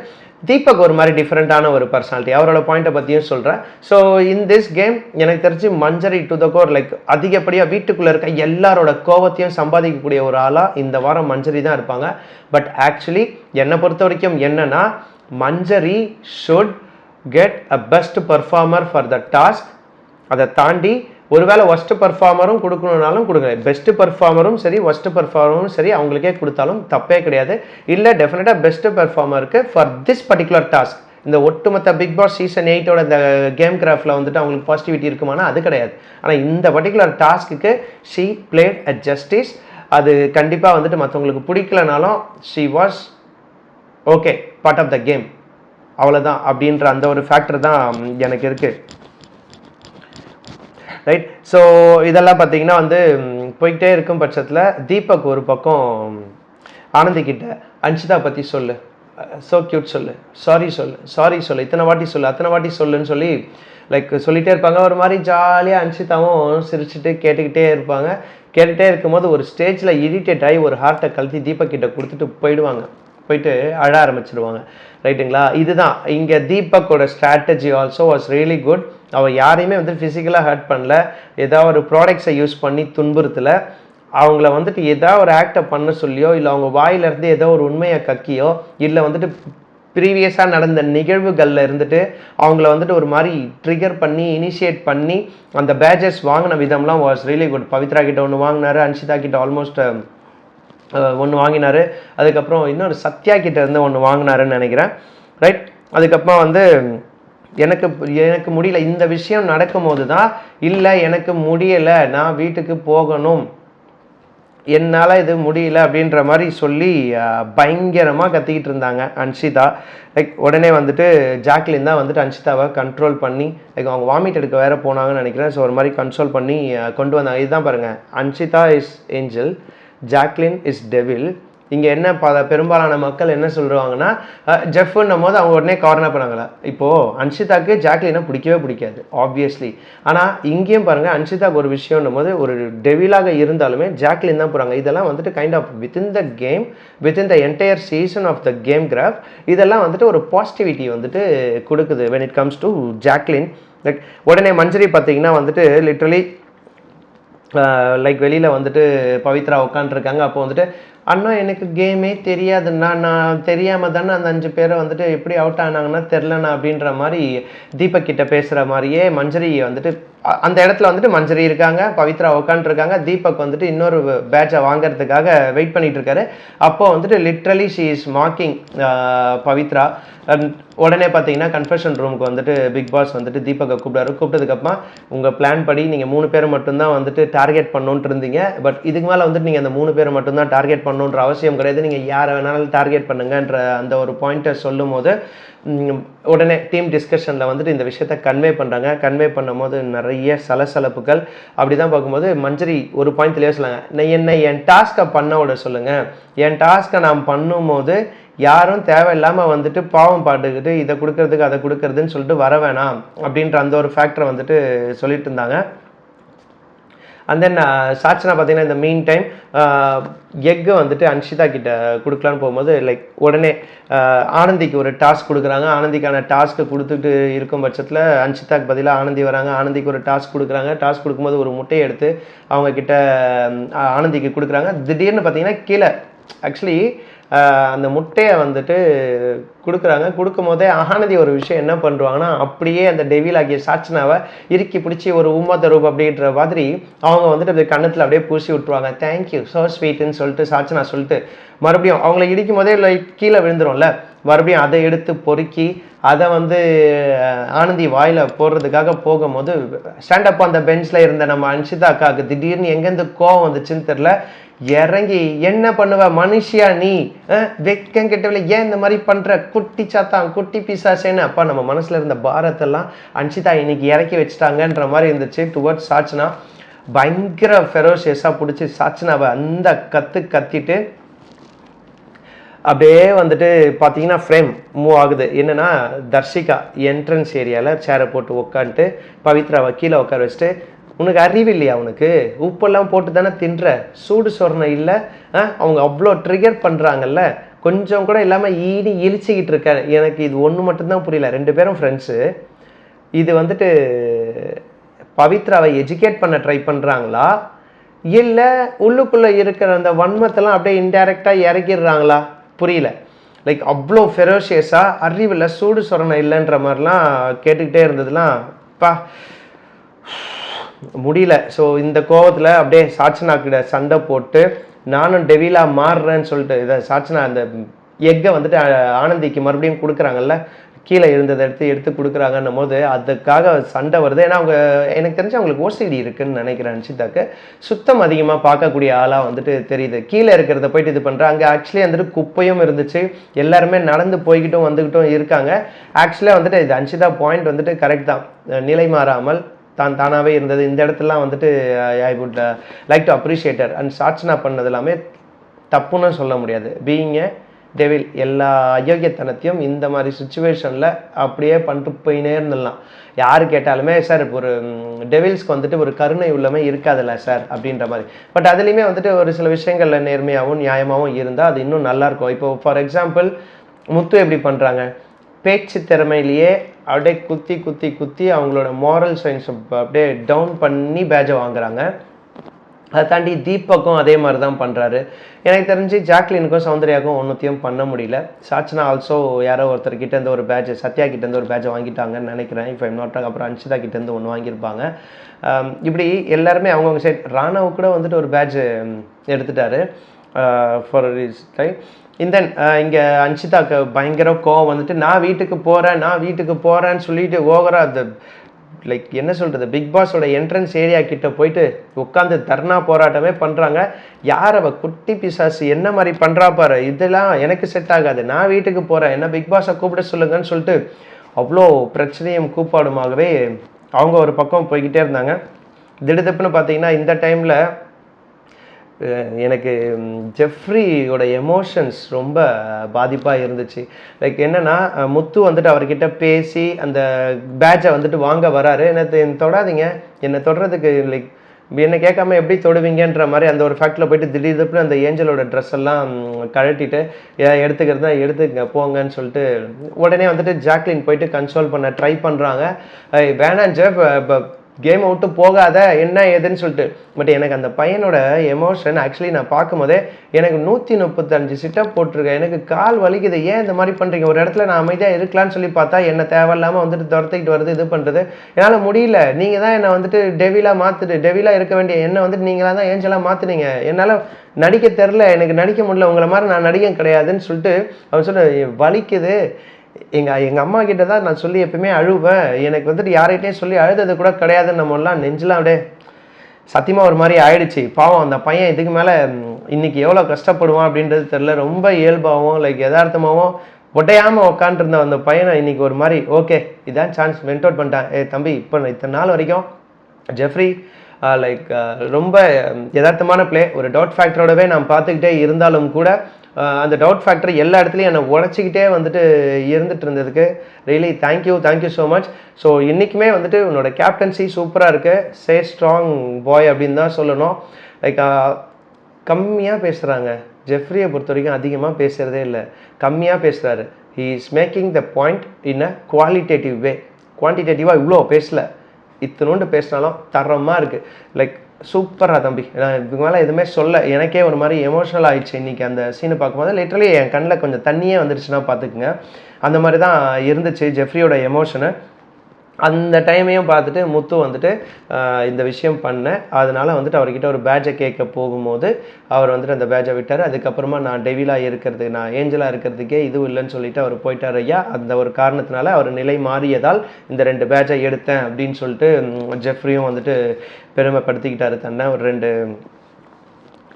தீபக் ஒரு மாதிரி டிஃப்ரெண்ட்டான ஒரு பர்சனாலிட்டி, அவரோட பாயிண்ட்டை பற்றியும் சொல்கிறேன். ஸோ இன் திஸ் கேம் எனக்கு தெரிஞ்சு மஞ்சரி டு த கோர் லைக் அதிகப்படியாக வீட்டுக்குள்ளே இருக்க எல்லாரோட கோவத்தையும் சம்பாதிக்கக்கூடிய ஒரு ஆளாக இந்த வாரம் மஞ்சரி தான் இருப்பாங்க. பட் ஆக்சுவலி என்னை பொறுத்த வரைக்கும் என்னென்னா, Manjari should get a best performer for the task. அதை தாண்டி ஒருவேளை ஒஸ்ட் பர்ஃபார்மரும் கொடுக்கணுன்னாலும் கொடுங்க. பெஸ்ட் பர்ஃபார்மரும் சரி ஒஸ்ட் பர்ஃபார்மரும் சரி அவங்களுக்கே கொடுத்தாலும் தப்பே கிடையாது. இல்லை டெஃபினட்டாக பெஸ்ட் பர்ஃபார்மருக்கு ஃபார் திஸ் பர்டிகுலர் டாஸ்க். இந்த ஒட்டுமொத்த பிக் பாஸ் சீசன் 8ஓட இந்த கேம் கிராஃப்டில் வந்துட்டு அவங்களுக்கு பாசிட்டிவிட்டி இருக்குமானா அது கிடையாது. ஆனால் இந்த பர்டிகுலர் டாஸ்க்கு ஷீ பிளேட் அ ஜஸ்டிஸ். அது கண்டிப்பாக வந்துட்டு மற்றவங்களுக்கு பிடிக்கலனாலும் she was okay part of the game, அவ்வளோதான் அப்படின்ற அந்த ஒரு ஃபேக்டர் தான் எனக்கு இருக்குது. ரைட். ஸோ இதெல்லாம் பார்த்தீங்கன்னா வந்து போய்கிட்டே இருக்கும் பட்சத்தில் தீபக் ஒரு பக்கம் ஆனந்தி கிட்ட அன்ஷிதா பற்றி சொல்லு, ஸோ க்யூட் சொல்லு, சாரி சொல்லு, இத்தனை வாட்டி சொல்லு, அத்தனை வாட்டி சொல்லுன்னு சொல்லி லைக் சொல்லிகிட்டே இருப்பாங்க. ஒரு மாதிரி ஜாலியாக அன்ஷிதாவும் சிரிச்சுட்டு கேட்டுக்கிட்டே இருப்பாங்க. கேட்டுகிட்டே இருக்கும்போது ஒரு ஸ்டேஜில் இரிட்டேட் ஆகி ஒரு ஹார்ட்டை கழட்டி தீபக் கிட்ட கொடுத்துட்டு போயிட்டு அழ ஆரம்பிச்சிடுவாங்க. ரைட்டுங்களா? இதுதான் இங்கே தீபக்கோட strategy also was really good. அவள் யாரையுமே வந்து ஃபிசிக்கலாக ஹர்ட் பண்ணல, ஏதாவது ஒரு ப்ராடக்ட்ஸை யூஸ் பண்ணி துன்புறுத்தலை. அவங்கள வந்துட்டு ஏதாவது ஒரு ஆக்டை பண்ண சொல்லியோ, இல்லை அவங்க வாயிலிருந்து ஏதோ ஒரு உண்மையை கக்கியோ, இல்லை வந்துட்டு ப்ரீவியஸாக நடந்த நிகழ்வுகளில் இருந்துட்டு அவங்கள வந்துட்டு ஒரு மாதிரி ட்ரிகர் பண்ணி இனிஷியேட் பண்ணி அந்த பேஜஸ் வாங்கின விதம்லாம் வாஸ் ரியலி குட். பவித்ரா கிட்ட ஒன்று வாங்கினாரு, அன்ஷிதா கிட்ட ஆல்மோஸ்ட் ஒன்று வாங்கினார். அதுக்கப்புறம் இன்னொரு சத்யா கிட்ட இருந்து ஒன்று வாங்கினாருன்னு நினைக்கிறேன். ரைட். அதுக்கப்புறம் வந்து எனக்கு முடியல, இந்த விஷயம் நடக்கும் போது தான் இல்லை எனக்கு முடியலை, நான் வீட்டுக்கு போகணும், என்னால் இது முடியல அப்படின்ற மாதிரி சொல்லி பயங்கரமாக கத்திக்கிட்டு இருந்தாங்க அன்ஷிதா. லைக் உடனே வந்துட்டு ஜாக்லின் தான் வந்துட்டு அன்ஷிதாவை கண்ட்ரோல் பண்ணி லைக் அவங்க வாமிட் எடுக்க வேறு போனாங்கன்னு நினைக்கிறேன். ஸோ ஒரு மாதிரி கன்சோல் பண்ணி கொண்டு வந்தாங்க. இதுதான் பாருங்கள், Anshitha is angel, Jacqueline is devil. இங்கே என்ன பெரும்பாலான மக்கள் என்ன சொல்லுவாங்கன்னா ஜெஃப்னும் போது அவங்க உடனே கார்னர் பண்ணாங்களா. இப்போது அன்ஷிதாக்கு ஜாக்லினை பிடிக்காது ஆப்வியஸ்லி. ஆனால் இங்கேயும் பாருங்கள், அன்ஷிதாக்கு ஒரு விஷயம்னும் போது ஒரு டெவிலாக இருந்தாலுமே ஜாக்லின் தான் போகிறாங்க. இதெல்லாம் வந்துட்டு kind of within the game, within the entire season of the game graph இதெல்லாம் வந்துட்டு ஒரு பாசிட்டிவிட்டி வந்துட்டு கொடுக்குது when it comes to Jacqueline. Like உடனே மஞ்சரி பார்த்தீங்கன்னா வந்துட்டு லிட்ரலி லைக் வெளியில் வந்துட்டு பவித்ரா உட்காந்துருக்காங்க. அப்போ வந்துட்டு அண்ணா எனக்கு கேமே தெரியாதுண்ணா, நான் தெரியாமல் தானே அந்த 5 பேரை வந்துட்டு எப்படி அவுட் ஆனாங்கன்னா தெரிலண்ணா அப்படின்ற மாதிரி தீபக் கிட்ட பேசுகிற மாதிரியே மஞ்சரி வந்துட்டு அந்த இடத்துல வந்துட்டு மஞ்சரி இருக்காங்க, பவித்ரா உட்காந்துருக்காங்க. தீபக் வந்துட்டு இன்னொரு பேட்சை வாங்கிறதுக்காக வெயிட் பண்ணிட்டு இருக்காரு. அப்போ வந்துட்டு literally she is marking Pavithra. உடனே பார்த்தீங்கன்னா கன்ஃபெஷன் ரூமுக்கு வந்துட்டு பிக் பாஸ் வந்துட்டு தீபக்கை கூப்பிட்டதுக்கப்புறமா உங்கள் பிளான் படி நீங்கள் 3 பேரை மட்டும்தான் வந்துட்டு டார்கெட் பண்ணணுன்ட்டு இருந்தீங்க. பட் இதுக்கு மேலே வந்துட்டு நீங்கள் அந்த 3 பேரை மட்டும்தான் டார்கெட் பண்ணணுன்ற அவசியம் கிடையாது, நீங்கள் யாரை வேணாலும் டார்கெட் பண்ணுங்கன்ற அந்த ஒரு பாயிண்ட்டை சொல்லும் போது உடனே டீம் டிஸ்கஷனில் வந்துட்டு இந்த விஷயத்த கன்வே பண்ணுறாங்க. கன்வே பண்ணும் போது நிறைய சலசலப்புகள். அப்படி தான் பார்க்கும்போது மஞ்சரி ஒரு பாயிண்ட்லேயே சொல்லுங்க, என் டாஸ்க்கை பண்ண விட சொல்லுங்கள், என் டாஸ்க்கை நான் பண்ணும்போது யாரும் தேவையில்லாமல் வந்துட்டு பாவம் பாட்டுக்கிட்டு இதை கொடுக்கறதுக்கு அதை கொடுக்கறதுன்னு சொல்லிட்டு வர வேணாம் அப்படின்ற அந்த ஒரு ஃபேக்டரை வந்துட்டு சொல்லிட்டு இருந்தாங்க. அண்ட் தென் சாட்சனா பார்த்தீங்கன்னா இந்த மீன் டைம் எக்கு வந்துட்டு அன்ஷிதா கிட்ட கொடுக்கலான்னு போகும்போது லைக் உடனே ஆனந்திக்கு ஒரு டாஸ்க் கொடுக்குறாங்க. ஆனந்திக்கான டாஸ்க்கை கொடுத்துட்டு இருக்கும் பட்சத்தில் அன்ஷிதாக்கு பதிலாக ஆனந்தி வராங்க. ஆனந்திக்கு ஒரு டாஸ்க் கொடுக்குறாங்க. டாஸ்க் கொடுக்கும்போது ஒரு முட்டையை எடுத்து அவங்க கிட்ட ஆனந்திக்கு கொடுக்குறாங்க. திடீர்னு பார்த்தீங்கன்னா கீழே ஆக்சுவலி அந்த முட்டையை வந்துட்டு கொடுக்குறாங்க. கொடுக்கும் போதே ஆனந்தி ஒரு விஷயம் என்ன பண்ணுவாங்கன்னா அப்படியே அந்த டெவில் ஆகிய சாட்சனாவை இறுக்கி பிடிச்சி ஒரு உம்மதரூப் அப்படின்ற மாதிரி அவங்க வந்துட்டு அப்படி கண்ணத்தில் அப்படியே பூசி விட்டுருவாங்க. தேங்க்யூ ஸோ ஸ்வீட்டுன்னு சொல்லிட்டு சாட்சனா சொல்லிட்டு மறுபடியும் அவங்கள இடிக்கும் போதே லைக் கீழே விழுந்துரும்ல, மறுபடியும் அதை எடுத்து பொறுக்கி அதை வந்து ஆனந்தி வாயில் போடுறதுக்காக போகும்போது ஸ்டாண்டப் அந்த பெஞ்சில் இருந்த நம்ம அன்ஷிதா அக்காவுக்கு திடீர்னு எங்கேருந்து கோவம் வந்துச்சுன்னு தெரில, இறங்கி என்ன பண்ணுவ மனுஷியா நீ, வெக்கம் கெட்டவில்லை, ஏன் இந்த மாதிரி பண்ற, குட்டி சாத்தான் குட்டி பிசாசேன்னு அப்பா நம்ம மனசுல இருந்த பாரத்தெல்லாம் அன்ஷிதா இன்னைக்கு இறக்கி வச்சுட்டாங்கன்ற மாதிரி இருந்துச்சு. டுவர்ட்ஸ் சாட்சனா பயங்கர ஃபெரோஷியஸாக பிடிச்சி சாட்சனாவை அந்த கத்திட்டு அப்படியே வந்துட்டு பார்த்தீங்கன்னா ஃப்ரேம் மூவ் ஆகுது. என்னென்னா தர்ஷிகா என்ட்ரன்ஸ் ஏரியாவில் சேரை போட்டு உட்காந்துட்டு பவித்ராவை கீழே உட்கார வச்சுட்டு, உனக்கு அறிவு இல்லையா, உனக்கு உப்பெல்லாம் போட்டு தானே தின்ற, சூடு சொரணை இல்லை, அவங்க அவ்வளோ ட்ரிகர் பண்ணுறாங்கல்ல, கொஞ்சம் கூட இல்லாமல் இழிச்சிக்கிட்டு இருக்க. எனக்கு இது ஒன்று மட்டும்தான் புரியல, 2 பேரும் ஃப்ரெண்ட்ஸு, இது வந்துட்டு பவித்ராவை எஜுகேட் பண்ண ட்ரை பண்ணுறாங்களா இல்லை உள்ளுக்குள்ளே இருக்கிற அந்த வன்மத்தெல்லாம் அப்படியே இன்டைரக்டாக இறக்கிடுறாங்களா புரியல. லைக் அவ்வளோ ஃபெரோஷியஸாக அறிவில் சூடு சொரணை இல்லைன்ற மாதிரிலாம் கேட்டுக்கிட்டே இருந்ததுலாம் பா முடியல. ஸோ இந்த கோவத்தில் அப்படியே சாட்சனாக்கிட்ட சண்டை போட்டு நானும் டெவிலாக மாறுறேன்னு சொல்லிட்டு இதை சாட்சனா அந்த எக்கை வந்துட்டு ஆனந்திக்கு மறுபடியும் கொடுக்குறாங்கல்ல, கீழே இருந்ததை எடுத்து கொடுக்குறாங்கன்னும் போது அதுக்காக சண்டை வருது. ஏன்னா அவங்க எனக்கு தெரிஞ்சு அவங்களுக்கு ஓசிடி இருக்குன்னு நினைக்கிறேன். அன்ஷிதாக்கு சுத்தம் அதிகமாக பார்க்கக்கூடிய ஆளாக வந்துட்டு தெரியுது. கீழே இருக்கிறத போயிட்டு இது பண்ணுறேன். அங்கே ஆக்சுவலி வந்துட்டு குப்பையும் இருந்துச்சு, எல்லாருமே நடந்து போய்கிட்டும் வந்துக்கிட்டும் இருக்காங்க. ஆக்சுவலாக வந்துட்டு இது அன்ஷிதா பாயிண்ட் வந்துட்டு கரெக்ட் தான், நிலை மாறாமல் தானாகவே இருந்தது. இந்த இடத்துலலாம் வந்துட்டு I would like to அப்ரிஷியேட்டர். And Sachana பண்ணது எல்லாமே தப்புன்னு சொல்ல முடியாது. பீயிங்க டெவில் எல்லா அயோக்கியத்தனத்தையும் இந்த மாதிரி சுச்சுவேஷனில் அப்படியே பண்ணிட்டு போயினே இருந்துடலாம். யார் கேட்டாலுமே சார் ஒரு டெவில்ஸ்க்கு வந்துட்டு ஒரு கருணை உள்ளமே இருக்காதுல்ல சார் அப்படின்ற மாதிரி. பட் அதுலேயுமே வந்துட்டு ஒரு சில விஷயங்களில் நேர்மையாகவும் நியாயமாகவும் இருந்தால் அது இன்னும் நல்லாயிருக்கும். இப்போ ஃபார் எக்ஸாம்பிள் முத்து எப்படி பண்ணுறாங்க, பேச்சு திறமையிலேயே அப்படியே குத்தி குத்தி குத்தி அவங்களோட மாரல் சயின்ஸை அப்படியே டவுன் பண்ணி பேட்சை வாங்குறாங்க. அதை தாண்டி தீபக்கும் அதே மாதிரி தான் பண்ணுறாரு. எனக்கு தெரிஞ்சு ஜாக்லினுக்கும் சௌந்தர்யாவுக்கும் ஒன்றுத்தையும் பண்ண முடியல. சாட்சனா ஆல்சோ யாரோ ஒருத்தர்கிட்ட இருந்து ஒரு பேட்ச், சத்யா கிட்டேருந்து ஒரு பேட்சை வாங்கிட்டாங்கன்னு நினைக்கிறேன். இப்போ நாட் அப்புறம் அன்ஷிதா கிட்டேருந்து ஒன்று வாங்கியிருப்பாங்க. இப்படி எல்லாருமே அவங்கவுங்க சைட். ராணாவு கூட வந்துட்டு ஒரு பேட்ச் எடுத்துட்டாரு ஃபார் இஸ் டைம். தென் இங்கே அன்ஷிதாக்கு பயங்கர கோவம் வந்துட்டு நான் வீட்டுக்கு போகிறேன்னு சொல்லிட்டு ஓவராக அந்த லைக் என்ன சொல்கிறது, பிக் பாஸோட என்ட்ரன்ஸ் ஏரியா கிட்ட போயிட்டு உட்காந்து தர்ணா போராட்டமே பண்ணுறாங்க. யார் அவ குட்டி பிசாசு என்ன மாதிரி பண்ணுறா பாரு, இதெல்லாம் எனக்கு செட் ஆகாது, நான் வீட்டுக்கு போகிறேன், என்ன பிக் பாஸை கூப்பிட சொல்லுங்கன்னு சொல்லிட்டு அவ்வளோ பிரச்சனையும் கூப்பாடுமாகவே அவங்க ஒரு பக்கம் போய்கிட்டே இருந்தாங்க. திடுதப்புன்னு பார்த்தீங்கன்னா இந்த டைமில் எனக்கு ஜெஃப்ரியோட எமோஷன்ஸ் ரொம்ப பாதிப்பாக இருந்துச்சு. லைக் என்னென்னா முத்து வந்துட்டு அவர்கிட்ட பேசி அந்த பேட்சை வந்துட்டு வாங்க வராரு. என்னை தொடாதீங்க, என்னை தொடுறதுக்கு லைக் என்னை கேட்காம எப்படி தொடுவீங்கன்ற மாதிரி அந்த ஒரு ஃபேக்டில் போயிட்டு திடீர்னு அந்த ஏஞ்சலோட ட்ரெஸ் எல்லாம் கழட்டிட்டு எடுத்துக்கிறதா எடுத்துக்க போங்கன்னு சொல்லிட்டு உடனே வந்துட்டு ஜாக்லின் போயிட்டு கன்சோல் பண்ண ட்ரை பண்ணுறாங்க. வேணாம் ஜெஃப், கேம் அவுட்டு போகாத என்ன ஏதுன்னு சொல்லிட்டு. பட் எனக்கு அந்த பையனோட எமோஷன் ஆக்சுவலி நான் பார்க்கும்போதே எனக்கு 135 சிட்டப் போட்டிருக்கேன், எனக்கு கால் வலிக்குது, ஏன் இந்த மாதிரி பண்ணுறீங்க, ஒரு இடத்துல நான் அமைதியாக இருக்கலான்னு சொல்லி பார்த்தா என்ன தேவையில்லாமல் வந்துட்டு துரத்திக்கிட்டு வருது, இது பண்ணுறது என்னால் முடியல. நீங்கள் தான் என்னை வந்துட்டு டெவிலாக இருக்க வேண்டிய என்னை வந்துட்டு நீங்களாக தான் ஏஞ்சலாக மாற்றுனீங்க, என்னால் நடிக்க தெரில, எனக்கு நடிக்க முடியல, உங்களை மாதிரி நான் நடிக்க கிடையாதுன்னு சொல்லிட்டு அவன் சொல்ல வலிக்குது. எங்கள் அம்மா கிட்ட தான் நான் சொல்லி எப்பவுமே அழுவேன், எனக்கு வந்துட்டு யார்கிட்டையும் சொல்லி அழுதது கூட கிடையாதுன்னு நம்மளாம் நெஞ்சலாம் அப்படியே சத்தியமாக ஒரு மாதிரி ஆயிடுச்சு. பாவம் அந்த பையன் இதுக்கு மேலே இன்னைக்கு எவ்வளோ கஷ்டப்படுவான் அப்படின்றது தெரில. ரொம்ப இயல்பாகவும் லைக் யதார்த்தமாகவும் ஒட்டையாமல் உட்காந்துருந்த அந்த பையனை இன்னைக்கு ஒரு மாதிரி ஓகே இதான் சான்ஸ் வெண்ட் அவுட் பண்ணிட்டான். தம்பி இப்போ இத்தனை நாள் வரைக்கும் ஜெஃப்ரி லைக் ரொம்ப யதார்த்தமான பிளே, ஒரு டவுட் ஃபேக்டரோடவே நான் பார்த்துக்கிட்டே இருந்தாலும் கூட அந்த டவுட் ஃபேக்டர் எல்லா இடத்துலையும் என்னை உடச்சிக்கிட்டே வந்துட்டு இருந்துட்டு இருந்ததுக்கு really thank you so much. So இன்றைக்குமே வந்துட்டு உன்னோட கேப்டன்சி சூப்பராக இருக்குது, சே ஸ்ட்ராங் பாய் அப்படின்னு தான் சொல்லணும். லைக் கம்மியாக பேசுகிறாங்க, ஜெஃப்ரியை பொறுத்த வரைக்கும் அதிகமாக பேசுகிறதே இல்லை, கம்மியாக பேசுகிறாரு. He is making the point in a qualitative way. குவான்டிடேட்டிவாக இவ்வளோ பேசல, இத்தனோண்டு பேசினாலும் தரமாக இருக்குது. லைக் சூப்பராக தம்பி, நான் இதுக்கு மேலே எதுவுமே சொல்ல, எனக்கே ஒரு மாதிரி எமோஷனல் ஆகிடுச்சு இன்றைக்கி அந்த சீனை பார்க்கும்போது. லிட்டரலி என் கண்ணில் கொஞ்சம் தண்ணியே வந்துடுச்சுன்னா பார்த்துக்குங்க, அந்த மாதிரி தான் இருந்துச்சு ஜெஃப்ரியோட எமோஷனு. அந்த டைமையும் பார்த்துட்டு முத்து வந்துட்டு இந்த விஷயம் பண்ணேன், அதனால் வந்துட்டு அவர்கிட்ட ஒரு பேட்சை கேட்க போகும்போது அவர் வந்துட்டு அந்த பேட்சை விட்டார். அதுக்கப்புறமா நான் டெவிலாக இருக்கிறது, நான் ஏஞ்சலாக இருக்கிறதுக்கே இதுவும் இல்லைன்னு சொல்லிட்டு அவர் போயிட்டார். ஐயா அந்த ஒரு காரணத்தினால அவர் நிலை மாறியதால் இந்த 2 பேட்சை எடுத்தேன் அப்படின்னு சொல்லிட்டு ஜெஃப்ரியும் வந்துட்டு பெருமைப்படுத்திக்கிட்டாரு தன்னை. ஒரு 2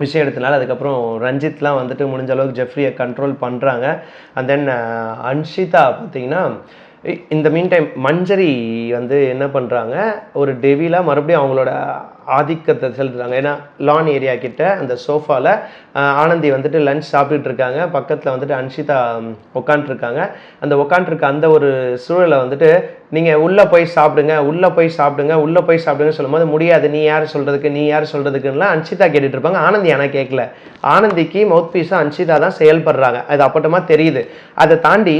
விஷயம் எடுத்தனால அதுக்கப்புறம் ரஞ்சித்லாம் வந்துட்டு முடிஞ்ச அளவுக்கு ஜெஃப்ரியை கண்ட்ரோல் பண்ணுறாங்க. அண்ட் தென் அன்ஷிதா பார்த்தீங்கன்னா இந்த மீன் டைம் மஞ்சரி வந்து என்ன பண்ணுறாங்க, ஒரு டெவிலாக மறுபடியும் அவங்களோட ஆதிக்கத்தை செலுத்துறாங்க. ஏன்னா லான் ஏரியா கிட்ட அந்த சோஃபாவில் ஆனந்தி வந்துட்டு லஞ்ச் சாப்பிட்டுட்டு இருக்காங்க, பக்கத்தில் வந்துட்டு அன்ஷிதா உட்காண்ட்ருக்காங்க. அந்த உட்காண்ட்ருக்க அந்த ஒரு சூழலை வந்துட்டு நீங்கள் உள்ளே போய் சாப்பிடுங்க சொல்லும்போது முடியாது, நீ யார் சொல்கிறதுக்குலாம் அன்ஷிதா கேட்டுட்டு இருப்பாங்க. ஆனந்தி ஆனால் கேட்கல, ஆனந்திக்கு மவுத் பீஸாக அன்ஷிதா தான் செயல்படுறாங்க, அது அப்பட்டமா தெரியுது. அதை தாண்டி